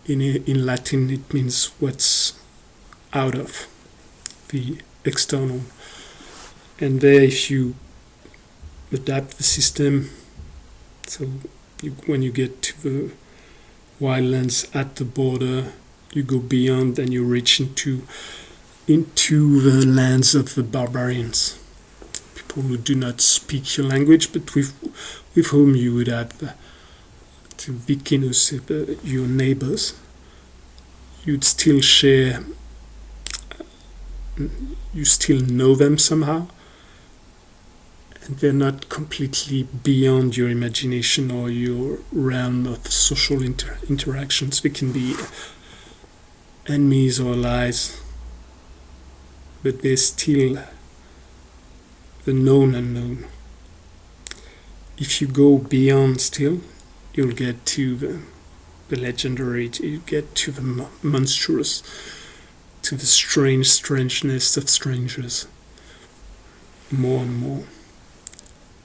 in Latin it means what's out of the external. And there, if you adapt the system, so when you get to the wildlands at the border, you go beyond and you reach into the lands of the barbarians, people who do not speak your language, but with whom you would have the vicinus, your neighbors. You'd still share, you still know them somehow, and they're not completely beyond your imagination or your realm of social interactions. They can be enemies or allies, but they're still the known unknown. If you go beyond still, you'll get to the legendary, you get to the monstrous, to the strangeness of strangers, more and more,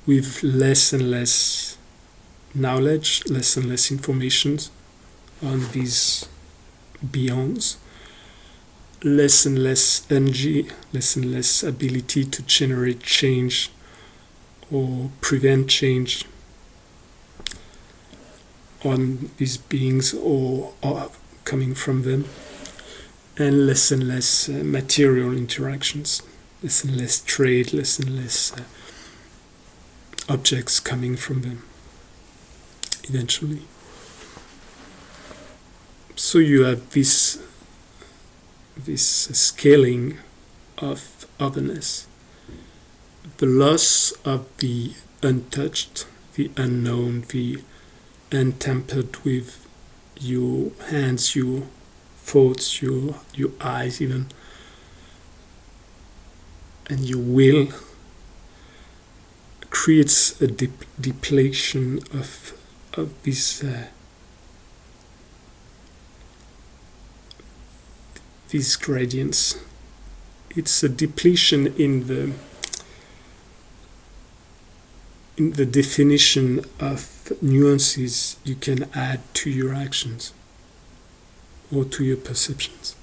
with less and less knowledge, less and less information on these beyonds, less and less energy, less and less ability to generate change or prevent change on these beings or coming from them, and less material interactions, less and less trade, less and less objects coming from them eventually. So you have this scaling of otherness, the loss of the untouched, the unknown, the untempered with your hands, your thoughts, your eyes even, and your will, creates a depletion of these gradients. It's a depletion in the definition of nuances you can add to your actions or to your perceptions.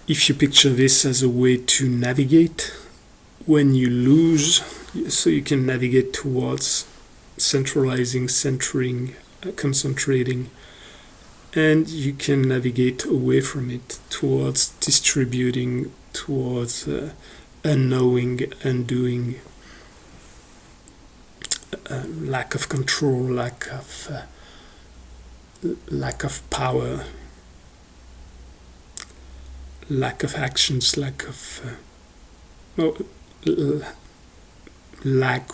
If you picture this as a way to navigate, when you lose, so you can navigate towards centralizing, centering, concentrating, and you can navigate away from it towards distributing, towards unknowing, undoing, lack of control, lack of power, lack of actions, lack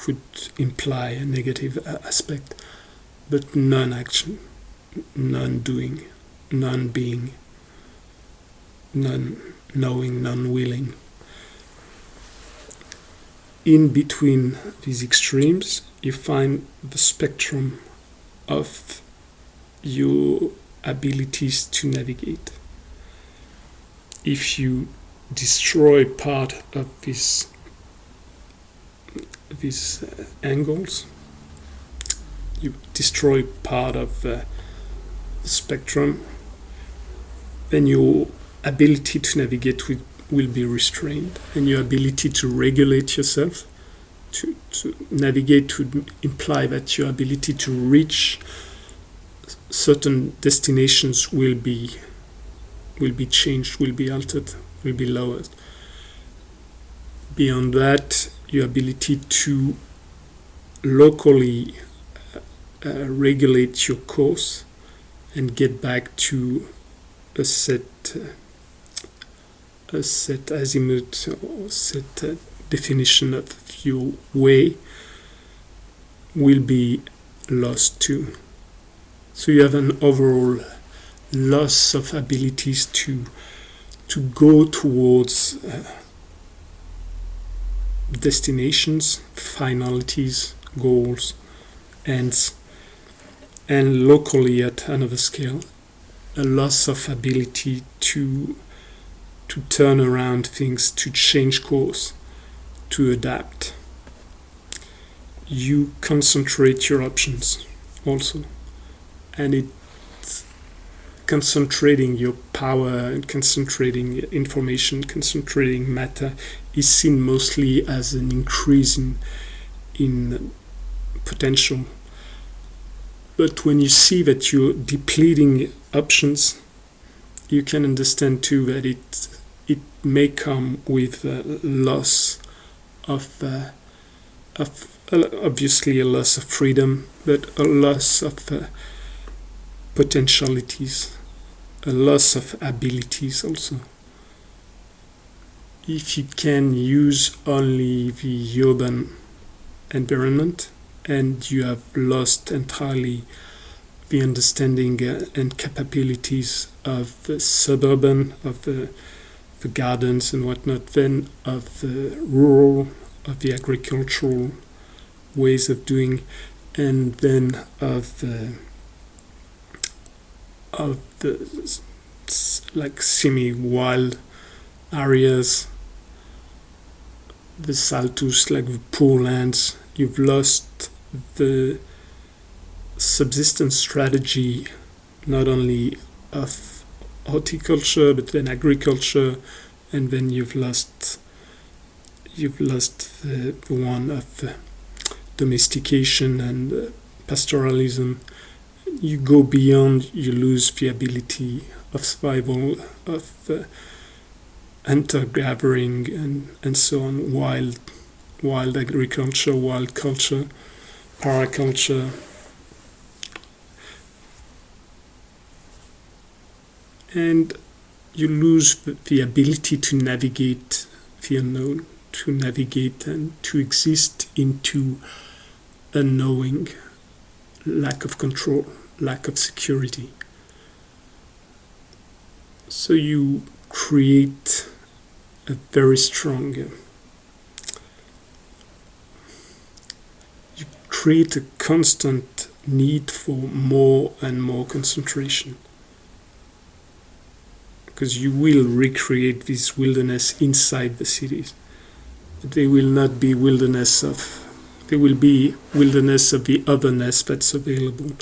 would imply a negative aspect, but non-action, non-doing, non-being, non-knowing, non-willing. in between these extremes, you find the spectrum of your abilities to navigate. If you destroy part of these angles, you destroy part of the spectrum, then your ability to navigate will be restrained, and your ability to regulate yourself, to navigate would imply that your ability to reach certain destinations will be changed, will be altered, will be lowered. Beyond that, your ability to locally regulate your course and get back to a set azimuth or set definition of your way will be lost too. So you have an overall loss of abilities to go towards destinations, finalities, goals, ends, and locally at another scale, a loss of ability to turn around things, to change course, to adapt. You concentrate your options also, and it's concentrating your power and concentrating information, concentrating matter is seen mostly as an increase in potential. But when you see that you're depleting options, you can understand too that it may come with a loss of obviously a loss of freedom, but a loss of potentialities, a loss of abilities also. If you can use only the urban environment and you have lost entirely the understanding and capabilities of the suburban, of the gardens and whatnot, then of the rural, of the agricultural ways of doing, and then of the like semi-wild areas, the saltus, like the poor lands. You've lost the subsistence strategy, not only of horticulture but then agriculture, and then you've lost the one of domestication and pastoralism. You go beyond, you lose the ability of survival, of hunter-gathering and so on, wild agriculture, wild culture, paraculture. And you lose the ability to navigate the unknown, to navigate and to exist into unknowing, lack of control, lack of security. So you create a very strong, you create a constant need for more and more concentration, because you will recreate this wilderness inside the cities. They will not be wilderness of, there will be wilderness of the otherness that's available.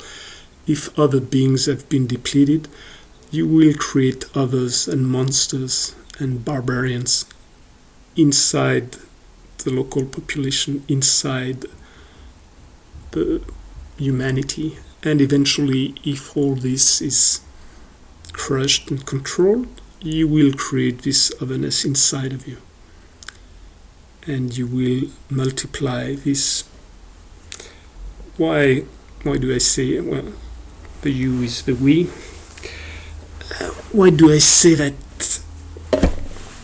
If other beings have been depleted, you will create others and monsters and barbarians inside the local population, inside the humanity. And eventually, if all this is crushed and controlled, you will create this otherness inside of you. And you will multiply this. Why do I say, well, the you is the we? Why do I say that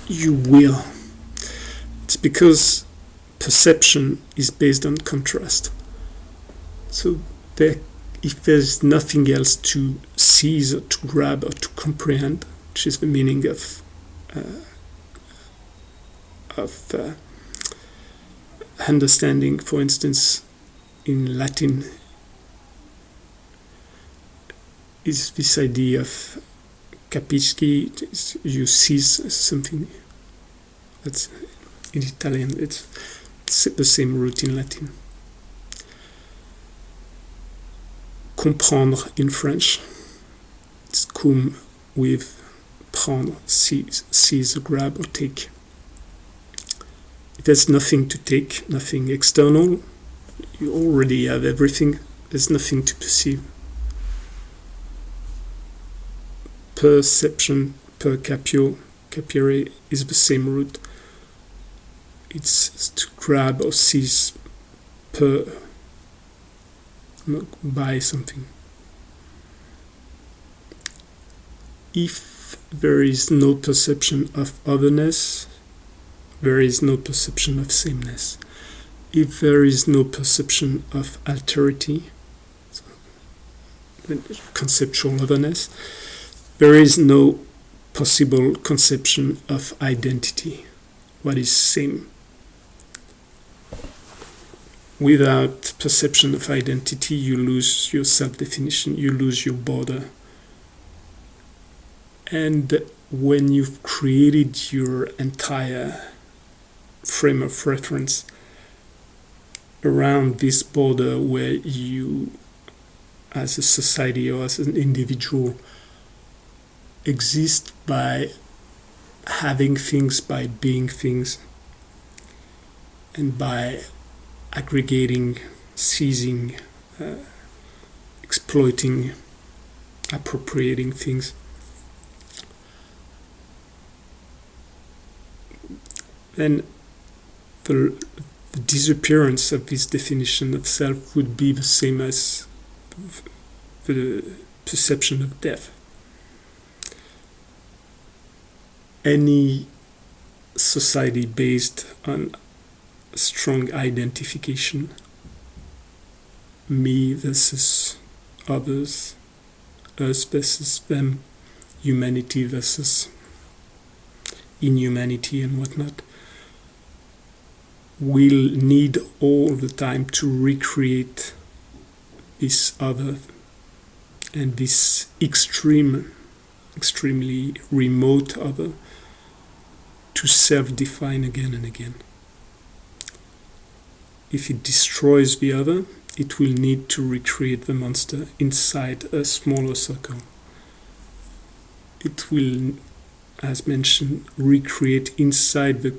you will? It's because perception is based on contrast. So if there's nothing else to seize or to grab or to comprehend, which is the meaning of understanding, for instance, in Latin, is this idea of capisci. You seize something. That's in Italian. It's the same root in Latin. Comprendre in French. It's cum with prendre, seize, grab or take. If there's nothing to take, nothing external, you already have everything. There's nothing to perceive. Perception, per capire is the same root. It's to grab or seize, by something. If there is no perception of otherness, there is no perception of sameness. If there is no perception of alterity, so conceptual otherness, there is no possible conception of identity, what is same. Without perception of identity, you lose your self-definition, you lose your border. And when you've created your entire frame of reference around this border where you, as a society or as an individual, exist by having things, by being things, and by aggregating, seizing, exploiting, appropriating things, then the disappearance of this definition of self would be the same as the perception of death. Any society based on strong identification, me versus others, us versus them, humanity versus inhumanity and whatnot, will need all the time to recreate this other and this extremely remote other to self-define again and again. If it destroys the other, it will need to recreate the monster inside a smaller circle. It will, as mentioned, recreate inside the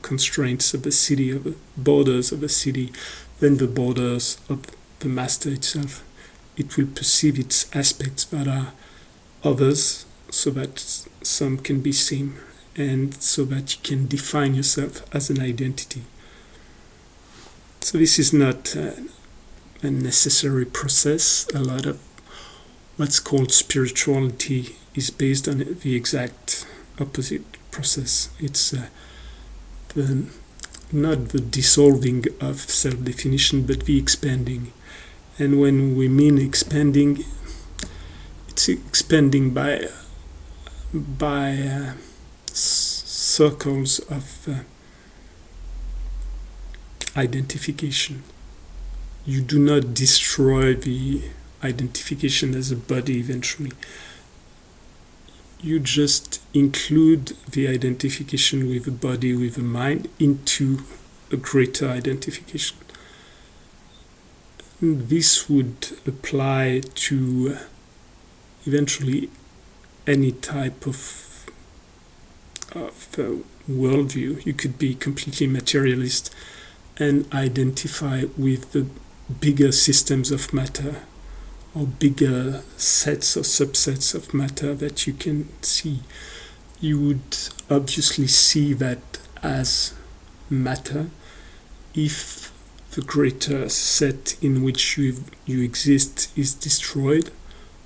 constraints of the city, of the borders of the city, then the borders of the master itself. It will perceive its aspects that are others, so that some can be seen, and so that you can define yourself as an identity. So this is not a necessary process. A lot of what's called spirituality is based on the exact opposite process. It's not the dissolving of self-definition, but the expanding. And when we mean expanding, it's expanding by circles of identification. You do not destroy the identification as a body eventually. You just include the identification with the body, with the mind, into a greater identification. And this would apply to eventually any type of worldview. You could be completely materialist and identify with the bigger systems of matter or bigger sets or subsets of matter that you can see. You would obviously see that as matter if the greater set in which you exist is destroyed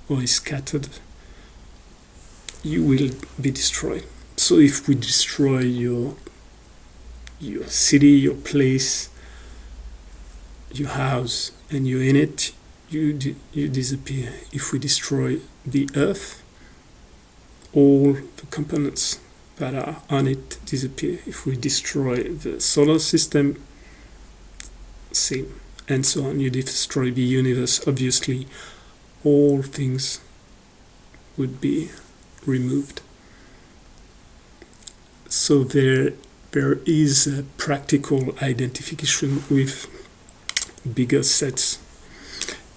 or is scattered. You will be destroyed. So if we destroy your city, your place, your house, and you're in it, you disappear. If we destroy the earth, all the components that are on it disappear. If we destroy the solar system, same, and so on. You destroy the universe, obviously all things would be removed. So there is a practical identification with bigger sets.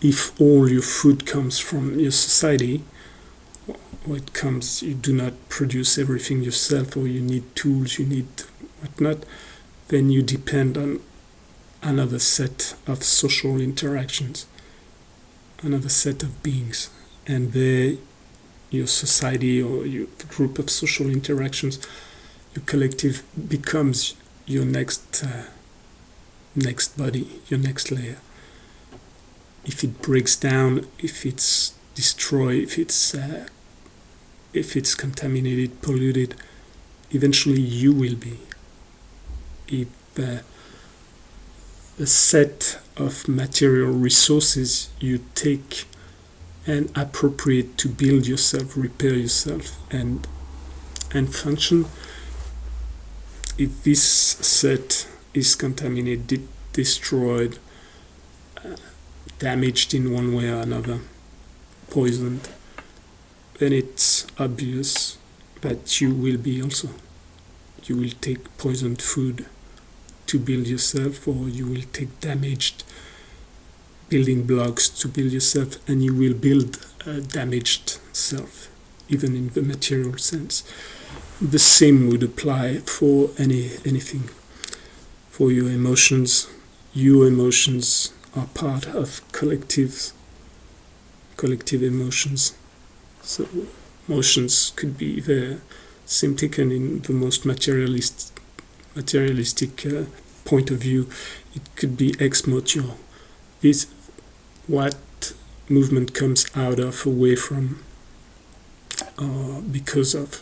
If all your food comes from your society, or it comes, you do not produce everything yourself, or you need tools, you need whatnot, then you depend on another set of social interactions, another set of beings, and your society or your group of social interactions, your collective becomes your next body, your next layer. If it breaks down, if it's destroyed, if it's contaminated, polluted, eventually you will be. If a set of material resources you take and appropriate to build yourself, repair yourself, and function, if this set is contaminated, destroyed, damaged in one way or another, poisoned, then it's obvious that you will be also. You will take poisoned food to build yourself, or you will take damaged building blocks to build yourself, and you will build a damaged self, even in the material sense. The same would apply for anything. For your emotions are part of collective emotions. So emotions could be the same taken in the most materialistic point of view. It could be ex motu. This what movement comes out of, away from, because of.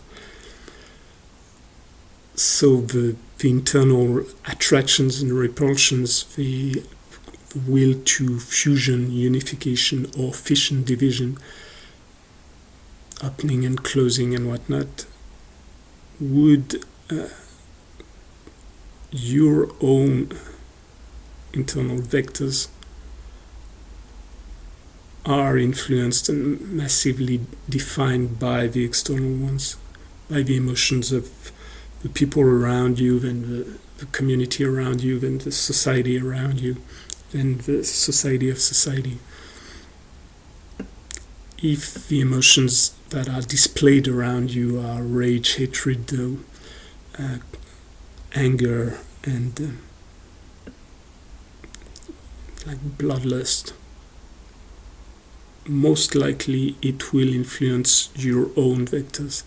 So the internal attractions and repulsions, the will to fusion, unification, or fission, division, opening and closing and whatnot, would your own internal vectors are influenced and massively defined by the external ones, by the emotions of the people around you, then the community around you, then the society around you, then the society of society. If the emotions that are displayed around you are rage, hatred, anger, and like bloodlust, most likely it will influence your own vectors.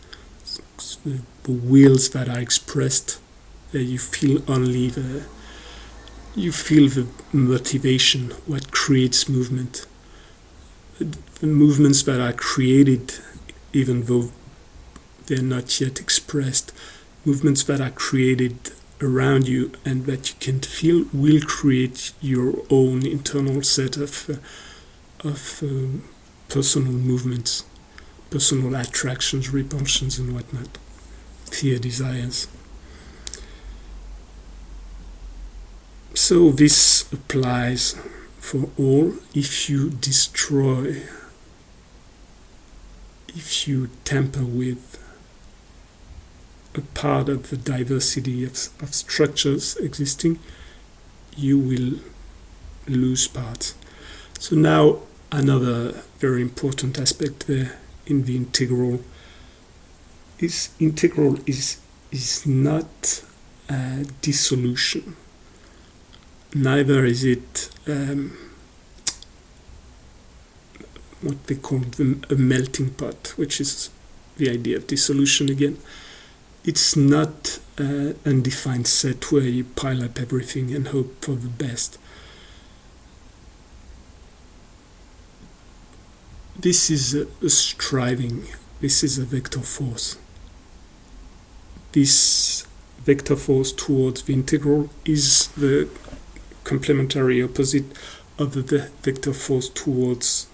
The wills that are expressed, you feel the motivation, what creates movement. The movements that are created, even though they're not yet expressed, movements that are created around you and that you can feel will create your own internal set of personal movements, personal attractions, repulsions, and whatnot, fear, desires. So this applies for all. If you destroy, if you tamper with a part of the diversity of structures existing, you will lose parts. So now another very important aspect there in the integral is not dissolution. Neither is it what they call a melting pot, which is the idea of dissolution again. It's not an undefined set where you pile up everything and hope for the best. This is a striving, this is a vector force. This vector force towards the integral is the complementary opposite of the vector force towards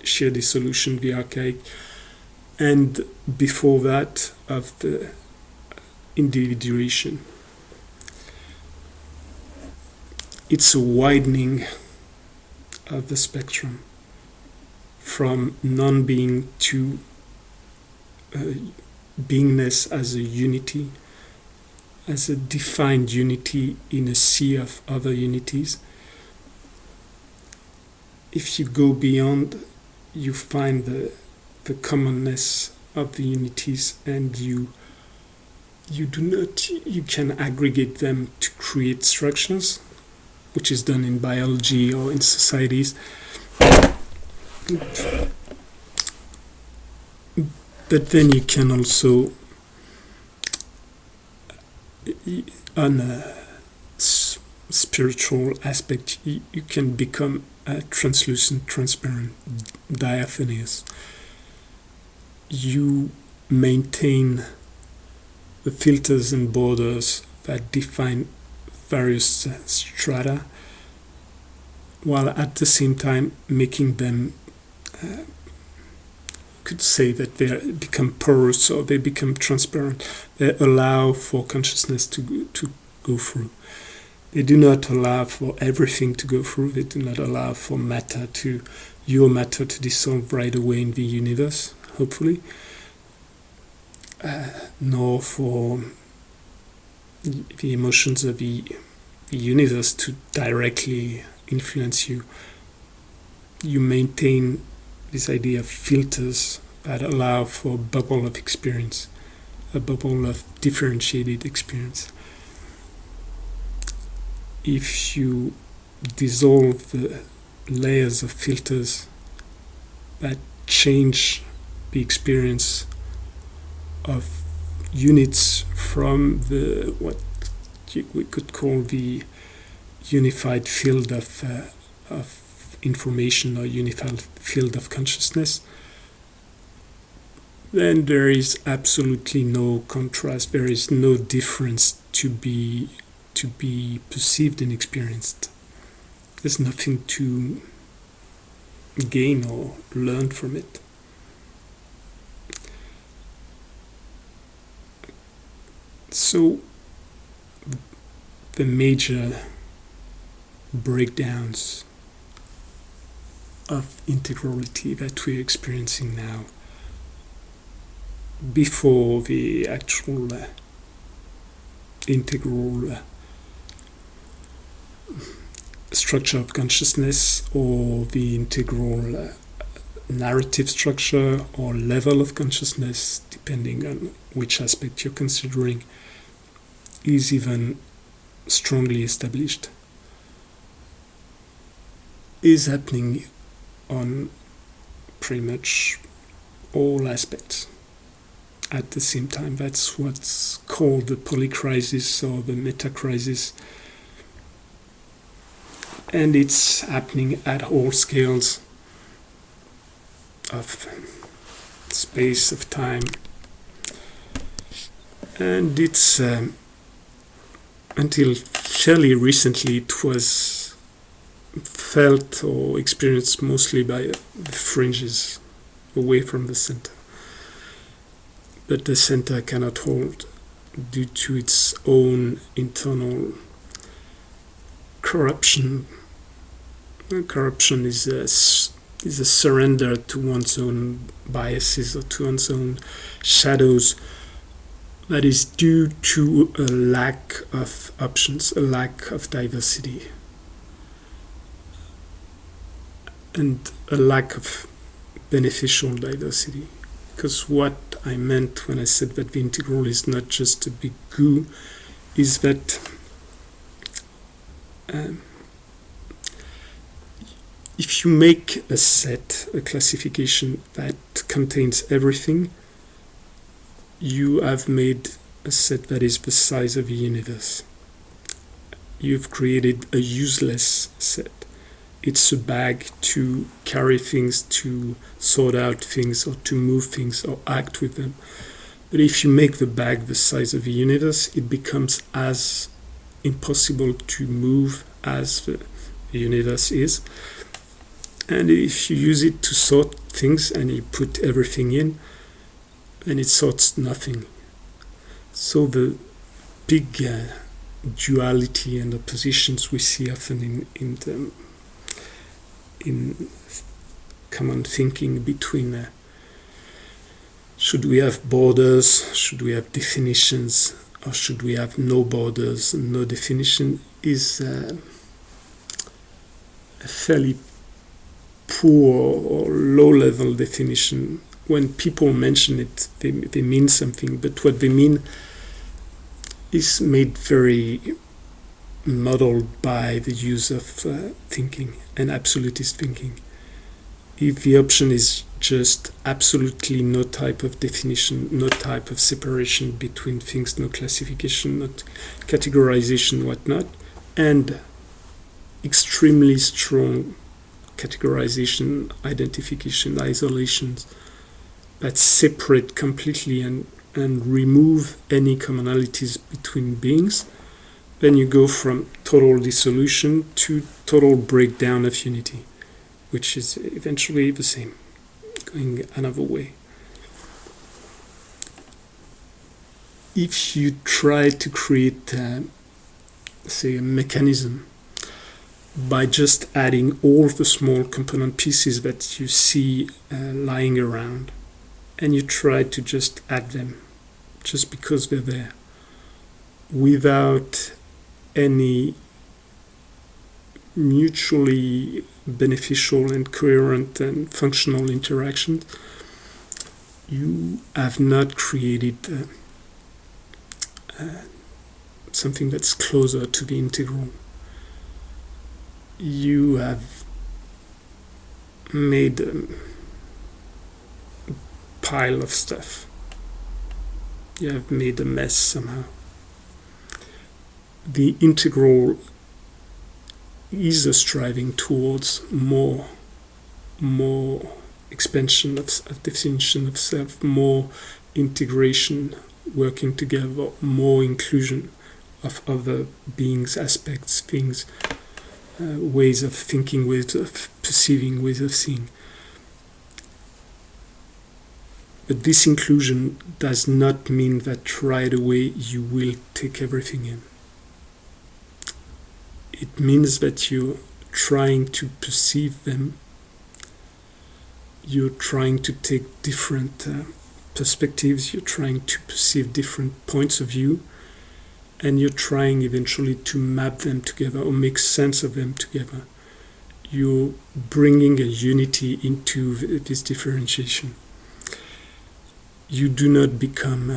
sheer dissolution, the archaic, and before that of the individuation. it's a widening of the spectrum from non-being to beingness as a unity, as a defined unity in a sea of other unities. If you go beyond, you find the commonness of the unities, and you can aggregate them to create structures, which is done in biology or in societies. But then you can also, on a spiritual aspect, you can become translucent, transparent, diaphanous. You maintain the filters and borders that define various strata, while at the same time making them, could say that they become porous or they become transparent. They allow for consciousness to go through. They do not allow for everything to go through. They do not allow for your matter to dissolve right away in the universe, hopefully, nor for the emotions of the universe to directly influence you. You maintain this idea of filters that allow for a bubble of experience, a bubble of differentiated experience. If you dissolve the layers of filters that change the experience of units from what we could call the unified field of information or unified field of consciousness, then there is absolutely no contrast. There is no difference to be perceived and experienced. There's nothing to gain or learn from it. So the major breakdowns of integrality that we're experiencing now, before the actual integral structure of consciousness, or the integral narrative structure or level of consciousness, depending on which aspect you're considering, is even strongly established, is happening on pretty much all aspects at the same time. That's what's called the polycrisis or the meta-crisis. And it's happening at all scales of space, of time. And it's, until fairly recently, it was felt or experienced mostly by the fringes, away from the center. But the center cannot hold due to its own internal corruption. Corruption is a surrender to one's own biases or to one's own shadows that is due to a lack of options, a lack of diversity, and a lack of beneficial diversity. Because what I meant when I said that the integral is not just a big goo is that if you make a set, a classification that contains everything, you have made a set that is the size of the universe. You've created a useless set. It's a bag to carry things, to sort out things, or to move things, or act with them. But if you make the bag the size of the universe, it becomes as impossible to move as the universe is. And if you use it to sort things and you put everything in, then it sorts nothing. So the big duality and oppositions we see often in common thinking between should we have borders, should we have definitions, or should we have no borders, no definition, is a fairly poor or low-level definition. When people mention it, they mean something, but what they mean is made very muddled by the use of thinking and absolutist thinking. If the option is just absolutely no type of definition, no type of separation between things, no classification, no categorization, whatnot, and extremely strong categorization, identification, isolations that separate completely and remove any commonalities between beings, then you go from total dissolution to total breakdown of unity, which is eventually the same, going another way. If you try to create, say, a mechanism by just adding all the small component pieces that you see lying around, and you try to just add them just because they're there, without any mutually beneficial and coherent and functional interaction, you have not created something that's closer to the integral. You have made a pile of stuff. You have made a mess somehow. The integral is a striving towards more expansion of definition of self, more integration, working together, more inclusion of other beings, aspects, things, ways of thinking, ways of perceiving, ways of seeing. But this inclusion does not mean that right away you will take everything in. It means that you're trying to perceive them, you're trying to take different perspectives, you're trying to perceive different points of view, and you're trying eventually to map them together or make sense of them together. You're bringing a unity into this differentiation. You do not become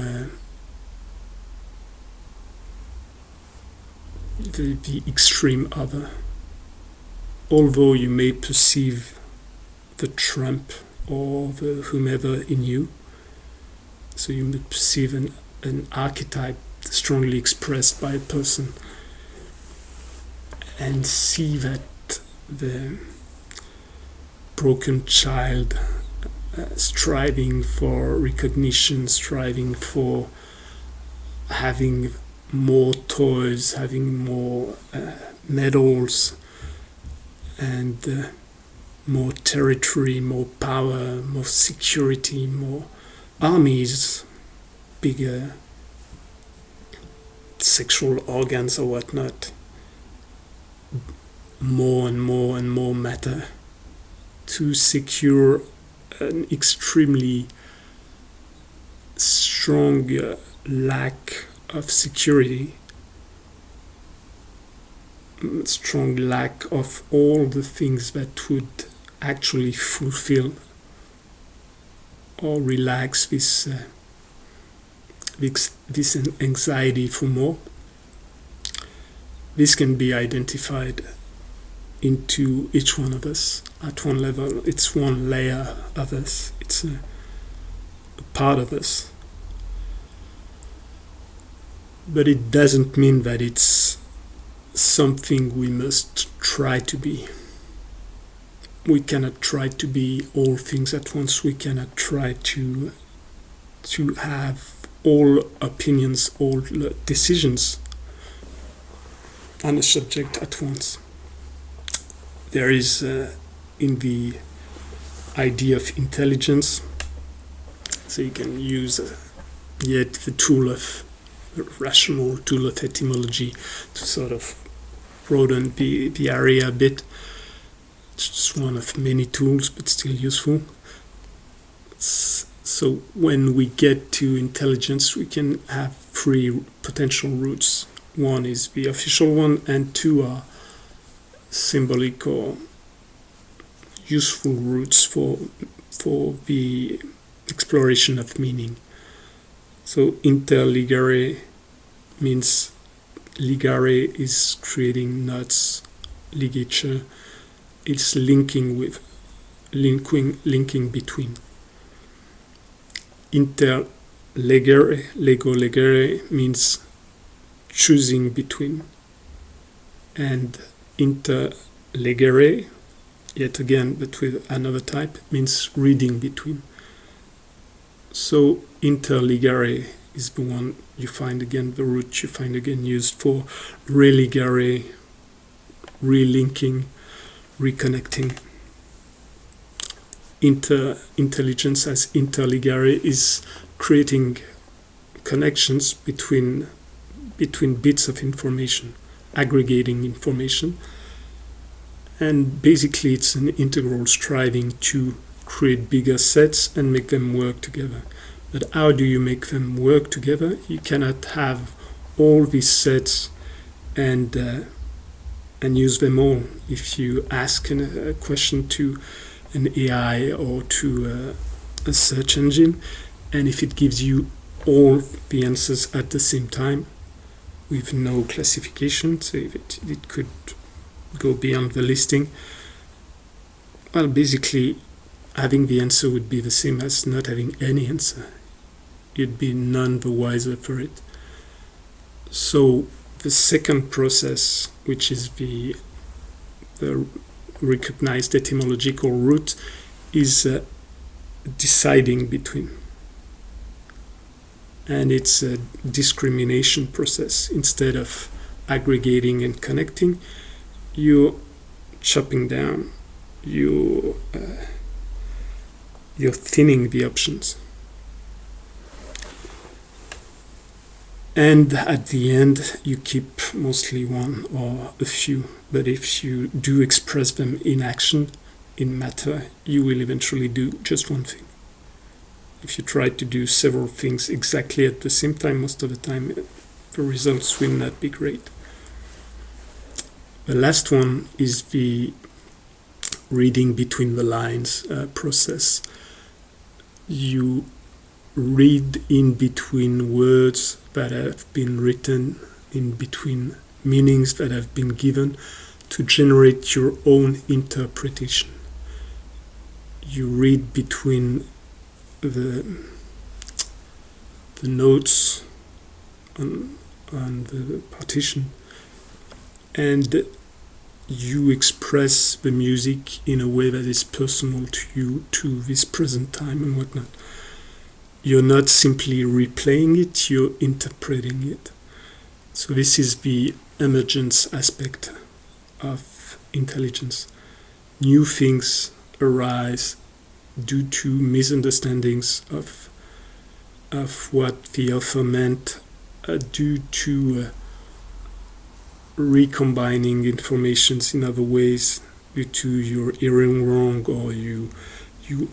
the extreme other. Although you may perceive the Trump or the whomever in you, so you may perceive an archetype strongly expressed by a person and see that the broken child striving for recognition, striving for having more toys, having more medals, and more territory, more power, more security, more armies, bigger sexual organs or whatnot, more and more and more matter to secure an extremely strong lack of security, strong lack of all the things that would actually fulfill or relax this anxiety for more. This can be identified into each one of us at one level. It's one layer of us. It's a part of us. But it doesn't mean that it's something we must try to be. We cannot try to be all things at once. We cannot try to have all opinions, all decisions on a subject at once. There is in the idea of intelligence, so you can use yet the tool of a rational tool of etymology to sort of broaden the area a bit. It's just one of many tools, but still useful. So when we get to intelligence, we can have three potential routes. One is the official one, and two are symbolic or useful routes for the exploration of meaning. So interligare means ligare is creating knots, ligature it's linking between. Legere means choosing between, and interlegere, yet again, but with another type, means reading between. So interligare is the one you find again, the root you find again used for religare, relinking, reconnecting. Intelligence as interligare is creating connections between bits of information, aggregating information, and basically it's an integral striving to create bigger sets and make them work together. But how do you make them work together? You cannot have all these sets and use them all. If you ask a question to an AI or to a search engine, and if it gives you all the answers at the same time with no classification, so if it could go beyond the listing, well, basically having the answer would be the same as not having any answer. You'd be none the wiser for it. So the second process, which is the recognized etymological root, is deciding between. And it's a discrimination process. Instead of aggregating and connecting, you're chopping down, you're thinning the options. And at the end, you keep mostly one or a few. But if you do express them in action, in matter, you will eventually do just one thing. If you try to do several things exactly at the same time, most of the time, the results will not be great. The last one is the reading between the lines process. You read in between words that have been written, in between meanings that have been given, to generate your own interpretation. You read between the notes on the partition, and you express the music in a way that is personal to you, to this present time and whatnot. You're not simply replaying it, you're interpreting it. So this is the emergence aspect of intelligence. New things arise due to misunderstandings of what the author meant, due to recombining informations in other ways, due to your hearing wrong, or you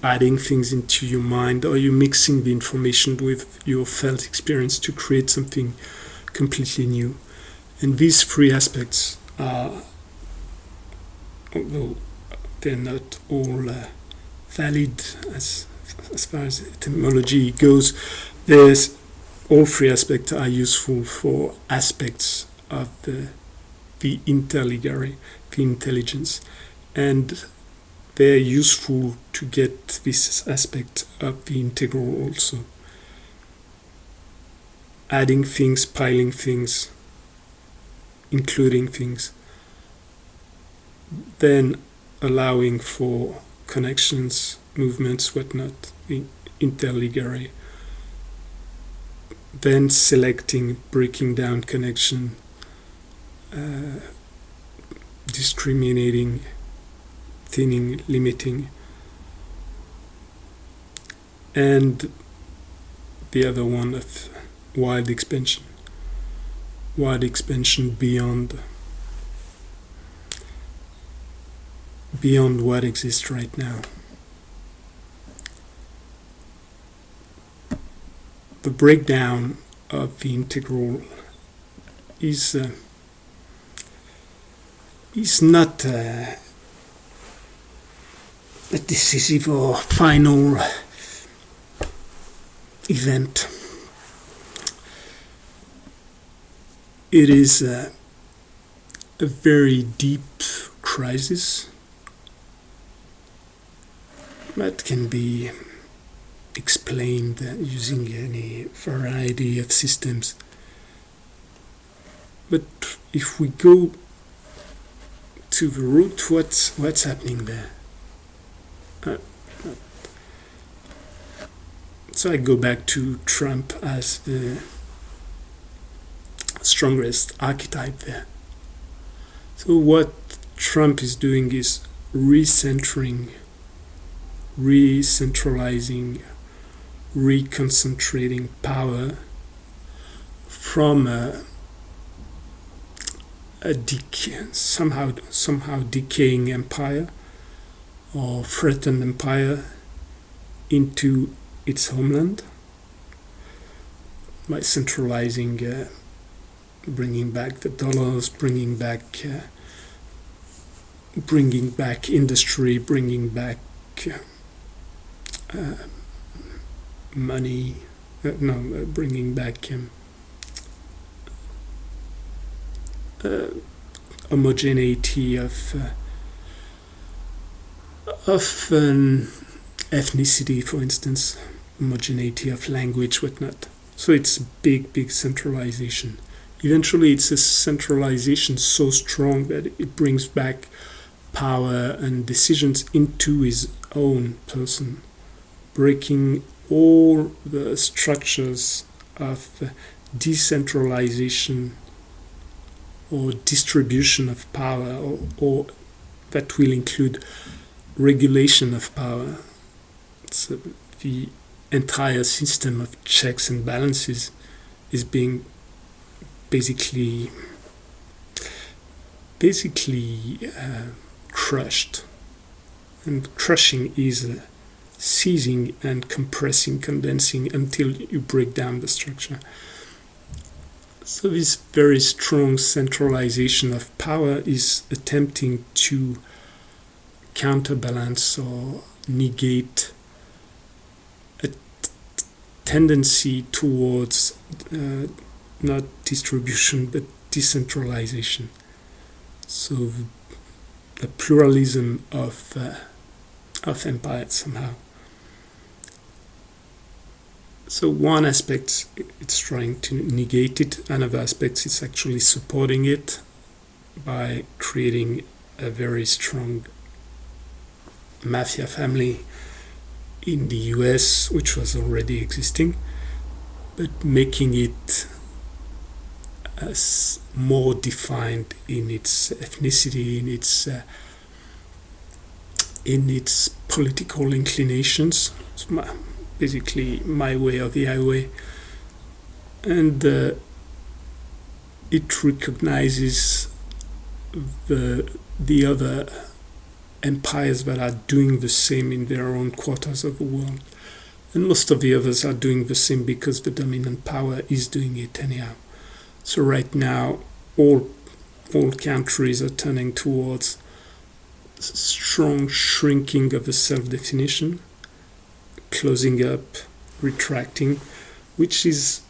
adding things into your mind, or you mixing the information with your felt experience to create something completely new. And these three aspects are, although they're not all valid as far as etymology goes, there's all three aspects are useful for aspects of the interligare, the intelligence, and they're useful to get this aspect of the integral also. Adding things, piling things, including things, then allowing for connections, movements, whatnot, the interligare, then selecting, breaking down connection, discriminating, thinning, limiting, and the other one of wild expansion. wide expansion beyond what exists right now. The breakdown of the integral is not a decisive or final event. It is a very deep crisis that can be explained using any variety of systems. But if we go to the root, what's happening there? So I go back to Trump as the strongest archetype there. So what Trump is doing is recentering, re-centralizing, reconcentrating power from a somehow decaying empire or threatened empire into its homeland by centralizing, bringing back the dollars, bringing back industry, bringing back money, bringing back homogeneity of ethnicity, for instance, homogeneity of language, whatnot. So it's big centralization. Eventually, it's a centralization so strong that it brings back power and decisions into his own person, breaking all the structures of decentralization or distribution of power, or that will include regulation of power. So the entire system of checks and balances is being basically crushed. And crushing is seizing and compressing, condensing until you break down the structure. So this very strong centralization of power is attempting to counterbalance or negate a tendency towards not distribution but decentralization. So the pluralism of empire somehow. So one aspect it's trying to negate it, another aspect it's actually supporting it by creating a very strong mafia family in the US, which was already existing, but making it as more defined in its ethnicity, in its political inclinations. It's basically my way or the highway, and it recognizes the other empires that are doing the same in their own quarters of the world, and most of the others are doing the same because the dominant power is doing it anyhow. So right now, all countries are turning towards strong shrinking of the self-definition, closing up, retracting, which is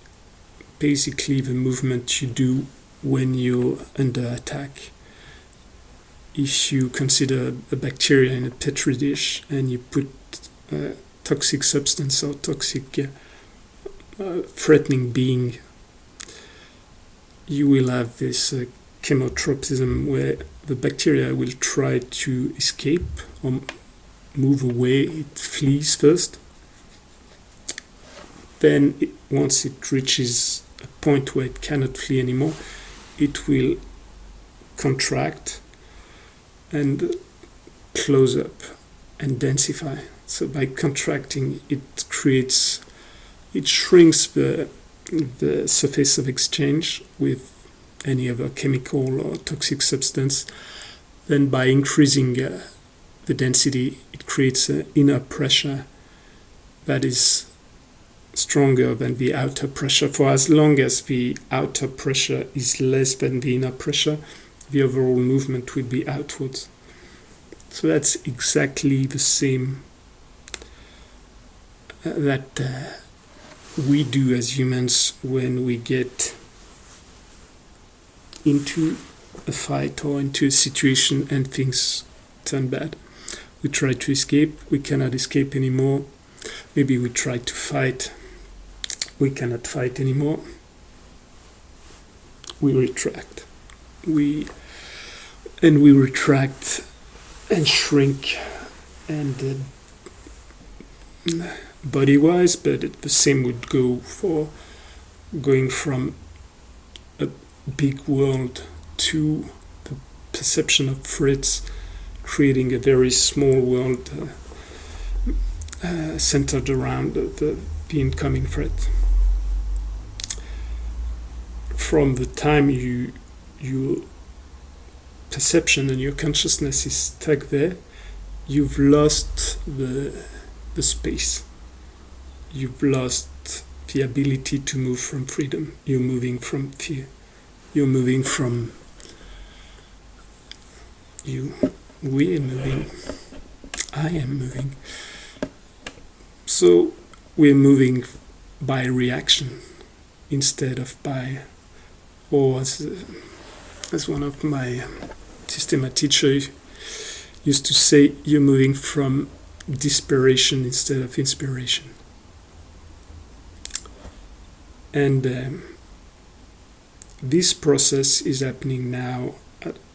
basically the movement you do when you're under attack. If you consider a bacteria in a petri dish and you put a toxic substance or toxic threatening being, you will have this chemotropism where the bacteria will try to escape or move away. It flees first. Then once it reaches a point where it cannot flee anymore, it will contract and close up and densify. So by contracting, it shrinks the surface of exchange with any other chemical or toxic substance, then by increasing the density, it creates an inner pressure that is stronger than the outer pressure. For as long as the outer pressure is less than the inner pressure, the overall movement will be outwards. So that's exactly the same that we do as humans when we get into a fight or into a situation and things turn bad. We try to escape, we cannot escape anymore. Maybe we try to fight, we cannot fight anymore. We retract. We retract and shrink, and body-wise, but the same would go for going from a big world to the perception of threats, creating a very small world centered around the incoming threat. From the time your perception and your consciousness is stuck there, you've lost the space. You've lost the ability to move from freedom. You're moving from fear. You're moving from you. We are moving. I am moving. So we're moving by reaction instead of by, or as one of my systema teachers used to say, you're moving from desperation instead of inspiration. And this process is happening now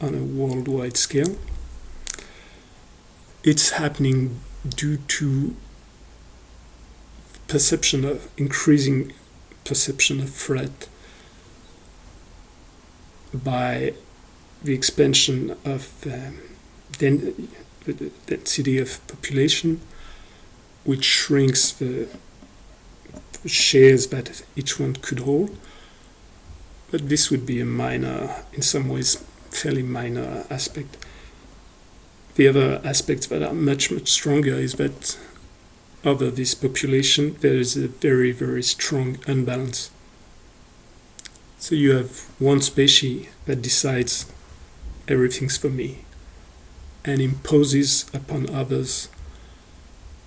on a worldwide scale. It's happening due to increasing perception of threat by the expansion of the density of population, which shrinks the shares that each one could hold. But this would be a minor, in some ways, fairly minor aspect. The other aspects that are much, much stronger is that over this population, there is a very, very strong unbalance. So you have one species that decides everything's for me and imposes upon others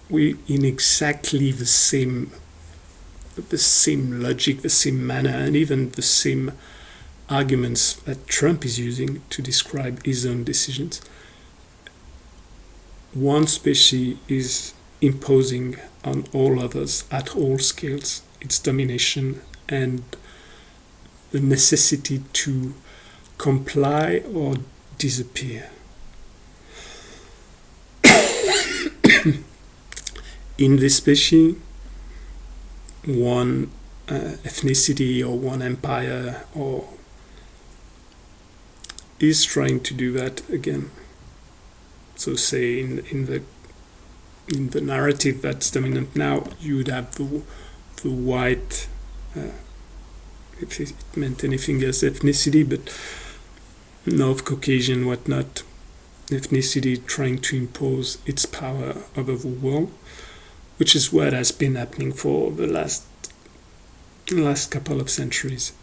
in exactly the same logic, the same manner, and even the same arguments that Trump is using to describe his own decisions. One species is imposing on all others at all scales its domination and the necessity to comply or disappear. In this species, one ethnicity or one empire is trying to do that again. So say in the narrative that's dominant now, you would have the white, if it meant anything as ethnicity, but North Caucasian, whatnot, ethnicity trying to impose its power over the world, which is what has been happening for the last couple of centuries.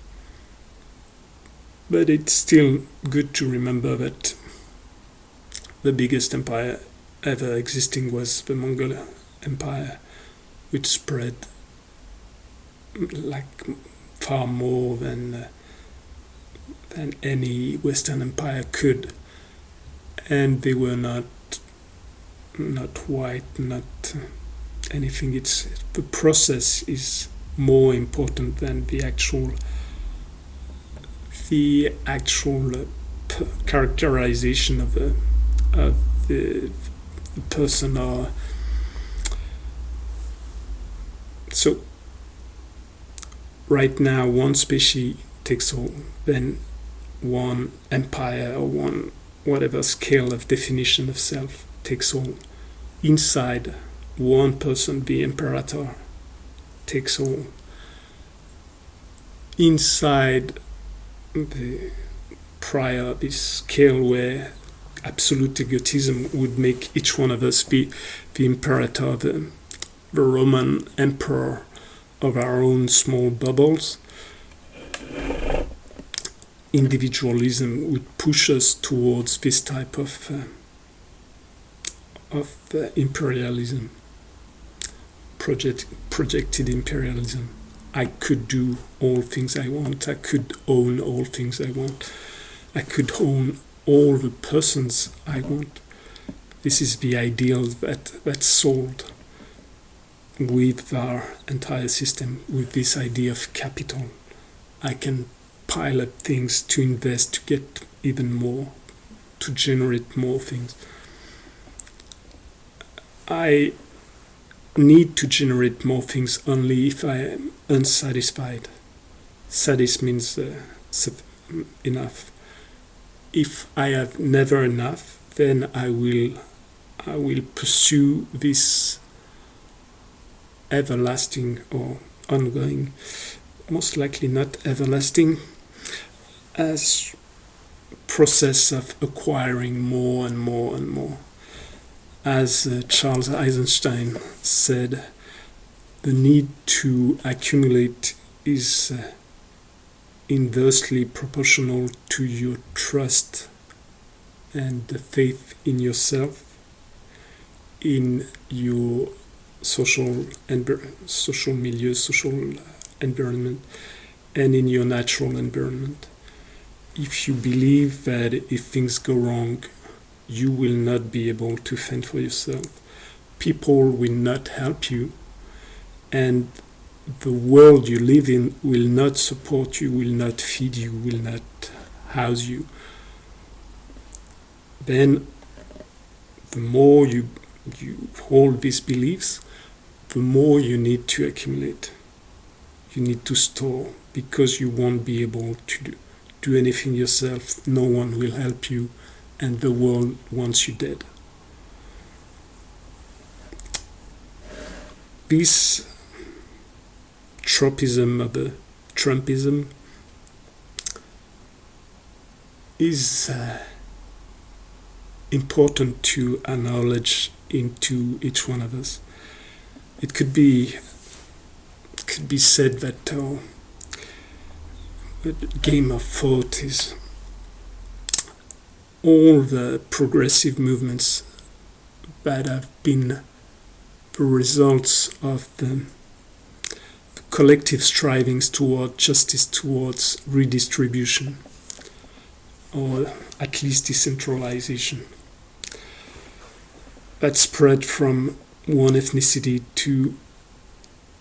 But it's still good to remember that the biggest empire ever existing was the Mongol Empire, which spread like far more than any Western empire could, and they were not white, not anything. It's the process is more important than the actual characterization of the person. Or so right now one species takes all, then one empire or one whatever scale of definition of self takes all. Inside one person, the imperator, takes all. Inside the prior this scale where absolute egotism would make each one of us be the imperator, the Roman emperor of our own small bubbles. Individualism would push us towards this type of imperialism, projected imperialism. I could do all things I want. I could own all things I want. I could own all the persons I want. This is the ideal that's sold with our entire system, with this idea of capital. I can pile up things to invest, to get even more, to generate more things. I need to generate more things only if I am unsatisfied. Sadis means enough. If I have never enough, then I will pursue this everlasting or ongoing, most likely not everlasting, as process of acquiring more and more and more. As Charles Eisenstein said, the need to accumulate is inversely proportional to your trust and the faith in yourself, in your social milieu, social environment, and in your natural environment. If you believe that if things go wrong, you will not be able to fend for yourself, people will not help you, and the world you live in will not support you, will not feed you, will not house you, then the more you hold these beliefs, the more you need to accumulate. You need to store, because you won't be able to do anything yourself. No one will help you, and the world wants you dead. This tropism of the Trumpism is important to acknowledge into each one of us. It could be said that the game of thought is all the progressive movements that have been the results of the collective strivings toward justice, towards redistribution, or at least decentralization, that spread from one ethnicity to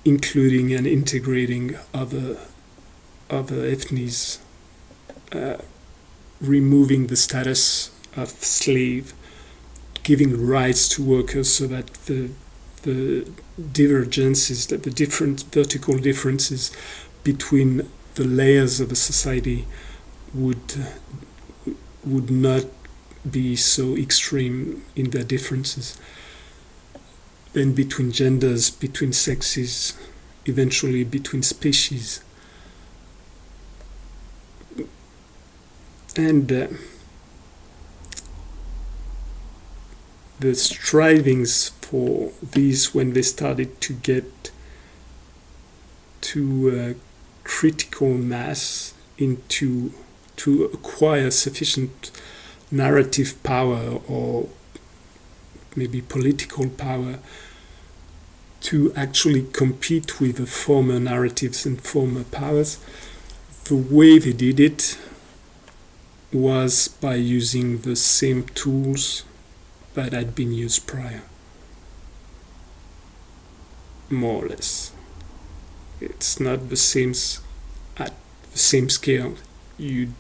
including and integrating other ethnies, removing the status of slave, giving rights to workers so that the divergences, that the different vertical differences between the layers of a society would not be so extreme in their differences. Then between genders, between sexes, eventually between species. And the strivings for these, when they started to get to critical mass, to acquire sufficient narrative power or maybe political power to actually compete with the former narratives and former powers, the way they did it was by using the same tools that had been used prior. More or less. It's not the same at the same scale. You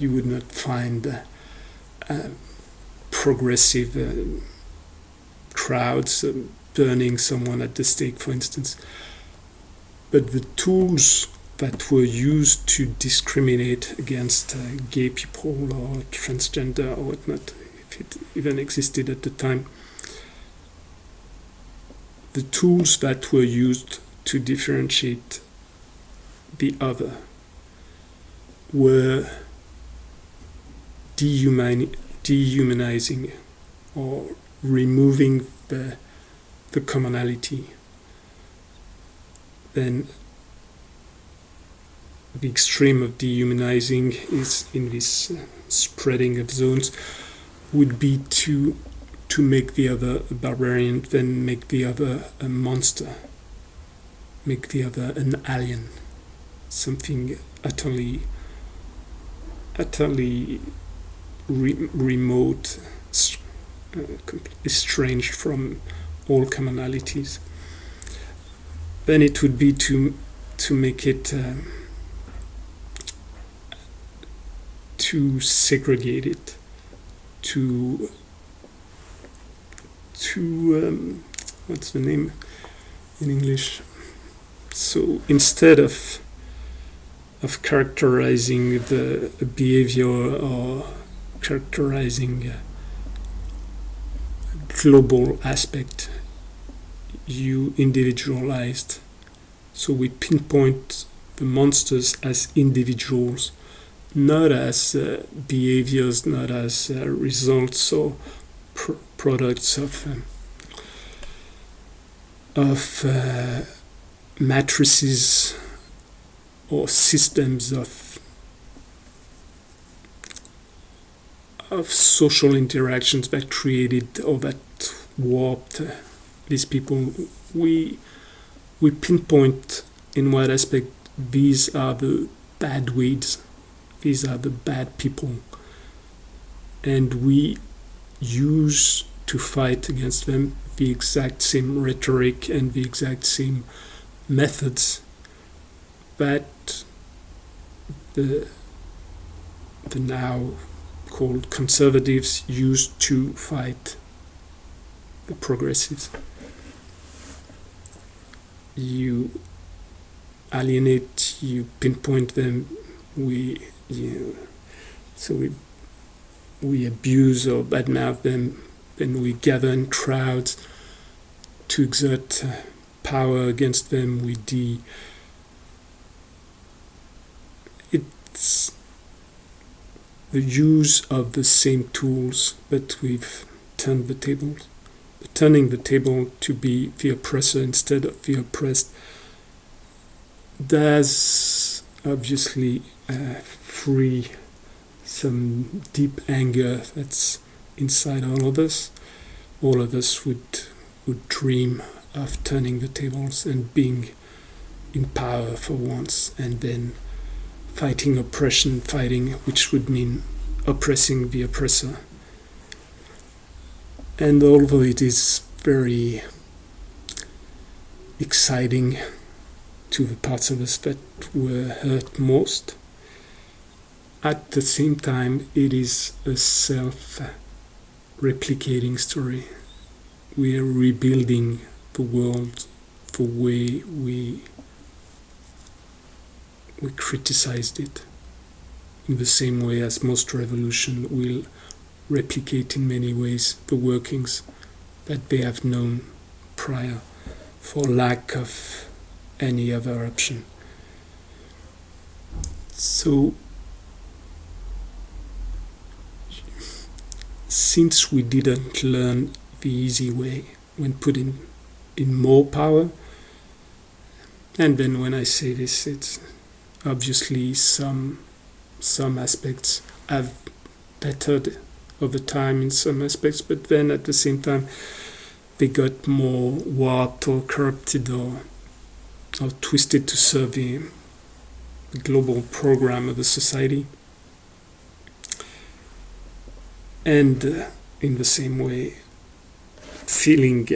would not find progressive crowds burning someone at the stake, for instance. But the tools that were used to discriminate against gay people or transgender or whatnot, if it even existed at the time, the tools that were used to differentiate the other were dehumanizing or removing the commonality, then the extreme of dehumanizing is in this spreading of zones would be to make the other a barbarian, then make the other a monster, make the other an alien, something utterly remote, estranged from all commonalities. Then it would be to make it to segregate it, to what's the name in English? So instead of characterizing the behavior or characterizing a global aspect, you individualized. So we pinpoint the monsters as individuals, not as behaviors, not as results or products of matrices or systems of social interactions that created or that warped these people. We pinpoint in what aspect these are the bad weeds, these are the bad people, and we use to fight against them the exact same rhetoric and the exact same methods that the now called conservatives used to fight the progressives. You alienate, you pinpoint them, we abuse or badmouth them, then we gather in crowds to exert power against them. It's the use of the same tools, but we've turned the tables. Turning the table to be the oppressor instead of the oppressed does obviously free some deep anger that's inside all of us. All of us would dream of turning the tables and being in power for once, and then fighting oppression, which would mean oppressing the oppressor. And although it is very exciting to the parts of us that were hurt most, at the same time it is a self-replicating story. We are rebuilding the world the way we criticized it, in the same way as most revolution will replicate in many ways the workings that they have known prior, for lack of any other option. So, since we didn't learn the easy way when put in more power, and then when I say this, it's obviously some aspects have bettered over time in some aspects, but then at the same time they got more warped or corrupted or twisted to serve the global program of the society. And in the same way, feeling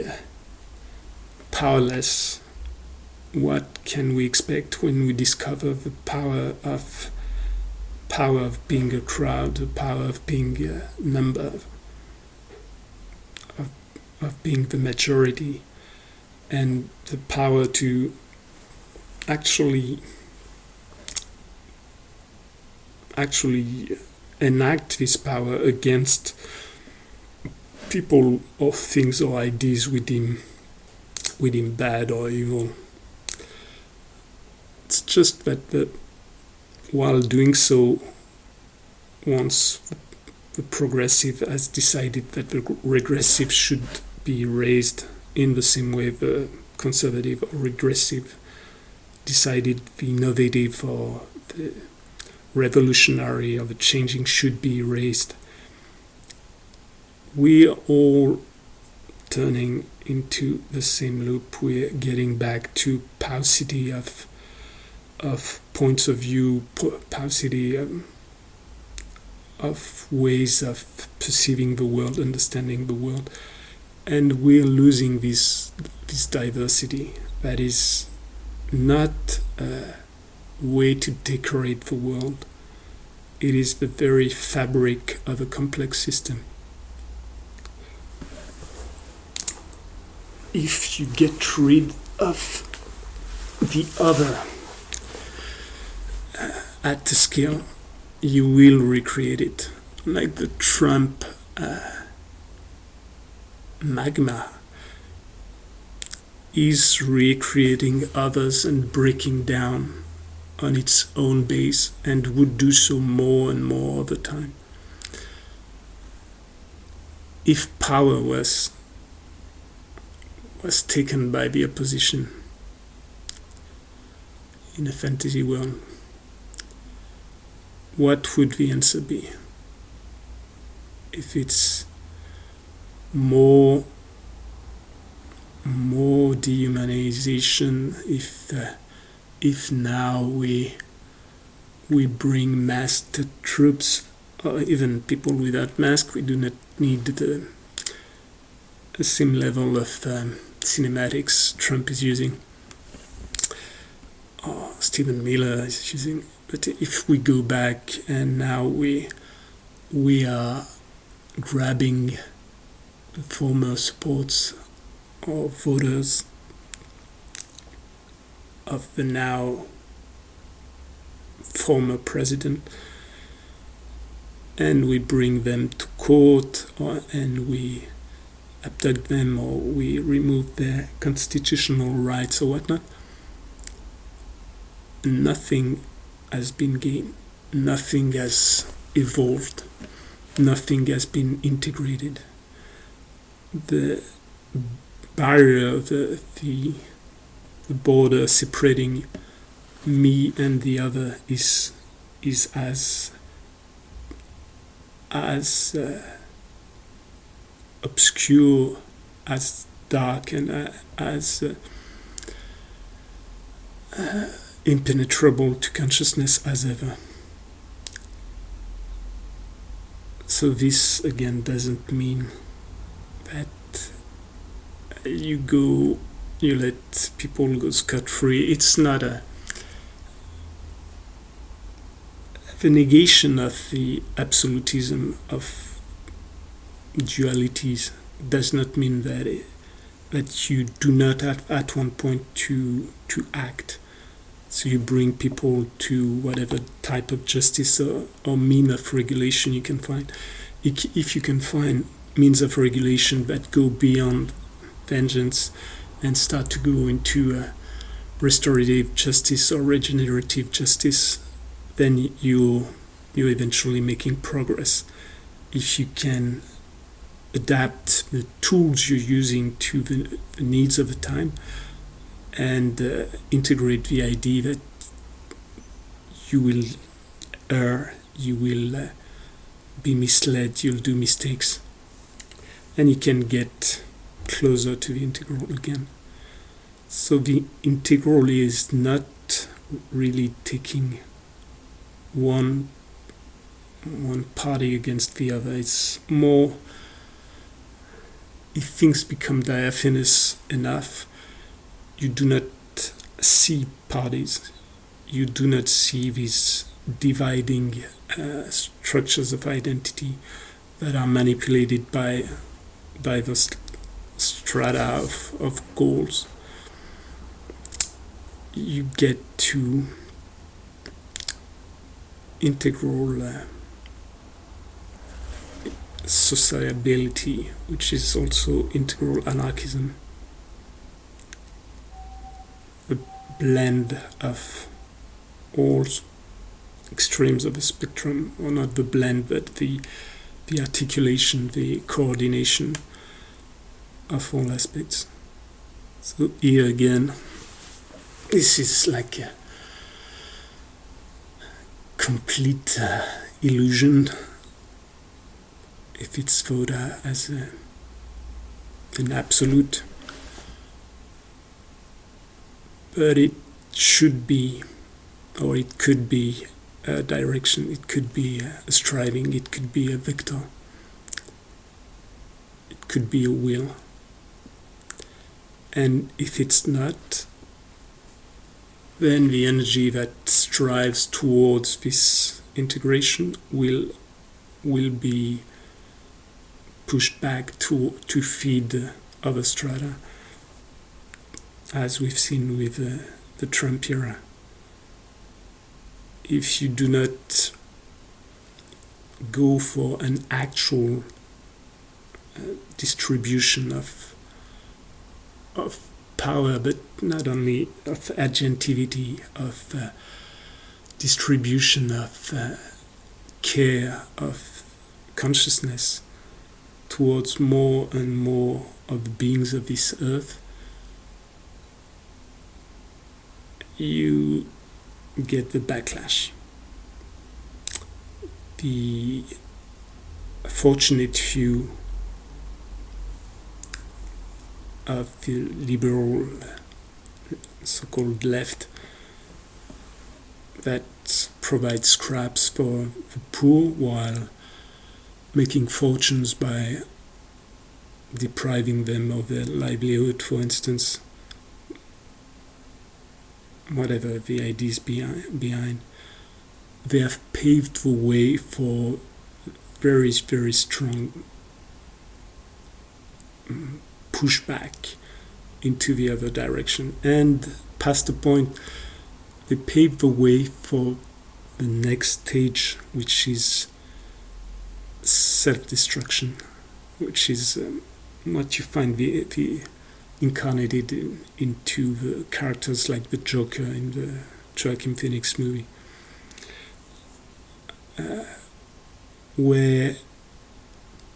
powerless, what can we expect when we discover the power of being a crowd, the power of being a number, of being the majority, and the power to actually enact this power against people or things or ideas we deem bad or evil. It's just that while doing so, once the progressive has decided that the regressive should be raised in the same way the conservative or regressive decided the innovative or the revolutionary or the changing should be raised, we are all turning into the same loop. We're getting back to paucity of points of view, paucity of ways of perceiving the world, understanding the world, and we're losing this diversity. That is not a way to decorate the world. It is the very fabric of a complex system. If you get rid of the other at the scale, you will recreate it. Like the Trump magma is recreating others and breaking down on its own base, and would do so more and more of the time. If power was taken by the opposition in a fantasy world, what would the answer be? If it's more dehumanization, if now we bring masked troops, or even people without mask, we do not need the same level of cinematics Trump is using, or Stephen Miller is using. But if we go back and now we are grabbing the former supports or voters of the now former president, and we bring them to court, and we abduct them, or we remove their constitutional rights or whatnot, nothing has been gained, nothing has evolved, nothing has been integrated. The barrier, the border separating me and the other is as obscure, as dark, and as impenetrable to consciousness as ever. So this again doesn't mean that you let people go scot-free. It's not the negation of the absolutism of dualities does not mean that you do not have at one point to act. So you bring people to whatever type of justice or mean of regulation you can find. If you can find means of regulation that go beyond vengeance and start to go into restorative justice or regenerative justice, then you're eventually making progress. If you can adapt the tools you're using to the needs of the time, and integrate the idea that you will err, you will be misled, you'll do mistakes, and you can get closer to the integral again. So the integral is not really taking one party against the other. It's more, if things become diaphanous enough, you do not see parties, you do not see these dividing structures of identity that are manipulated by those strata of goals. You get to integral sociability, which is also integral anarchism. A blend of all extremes of the spectrum, or not the blend, but the articulation, the coordination of all aspects. So here again, this is like a complete illusion if it's thought as an absolute, but it should be, or it could be, a direction, it could be a striving, it could be a vector, it could be a will. And if it's not, then the energy that strives towards this integration will be pushed back to feed other strata, as we've seen with the Trump era. If you do not go for an actual distribution of power, but not only of agentivity, of distribution of care, of consciousness towards more and more of the beings of this earth, you get the backlash. The fortunate few of the liberal so-called left that provide scraps for the poor while making fortunes by depriving them of their livelihood, for instance, whatever the ideas behind, they have paved the way for very, very strong pushback into the other direction. And past the point, they paved the way for the next stage, which is self-destruction, which is what you find the incarnated into the characters like the Joker in the Joaquin Phoenix movie, where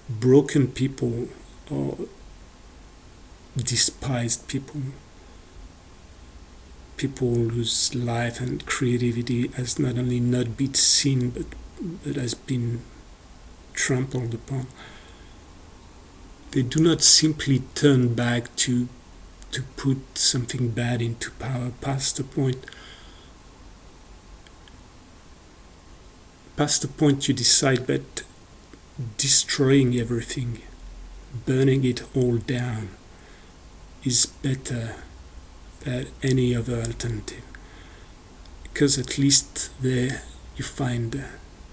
broken people or despised people whose life and creativity has not only not been seen but has been trampled upon, they do not simply turn back to put something bad into power. Past the point you decide that destroying everything, burning it all down, is better than any other alternative, because at least there you find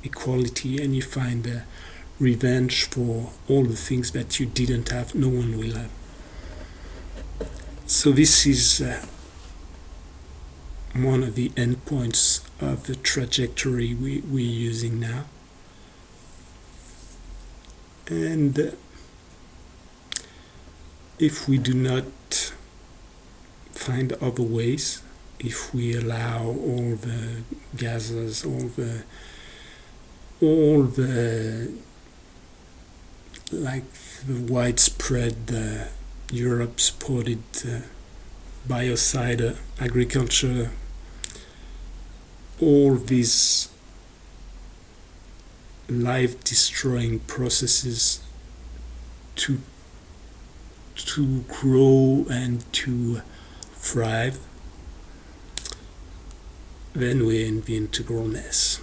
equality and you find revenge for all the things that you didn't have, no one will have. So this is one of the endpoints of the trajectory we're using now. And if we do not find other ways, if we allow all the gases, all the like the widespread Europe-supported biocide agriculture, all these life-destroying processes to grow and to thrive, then we're in the integral mess.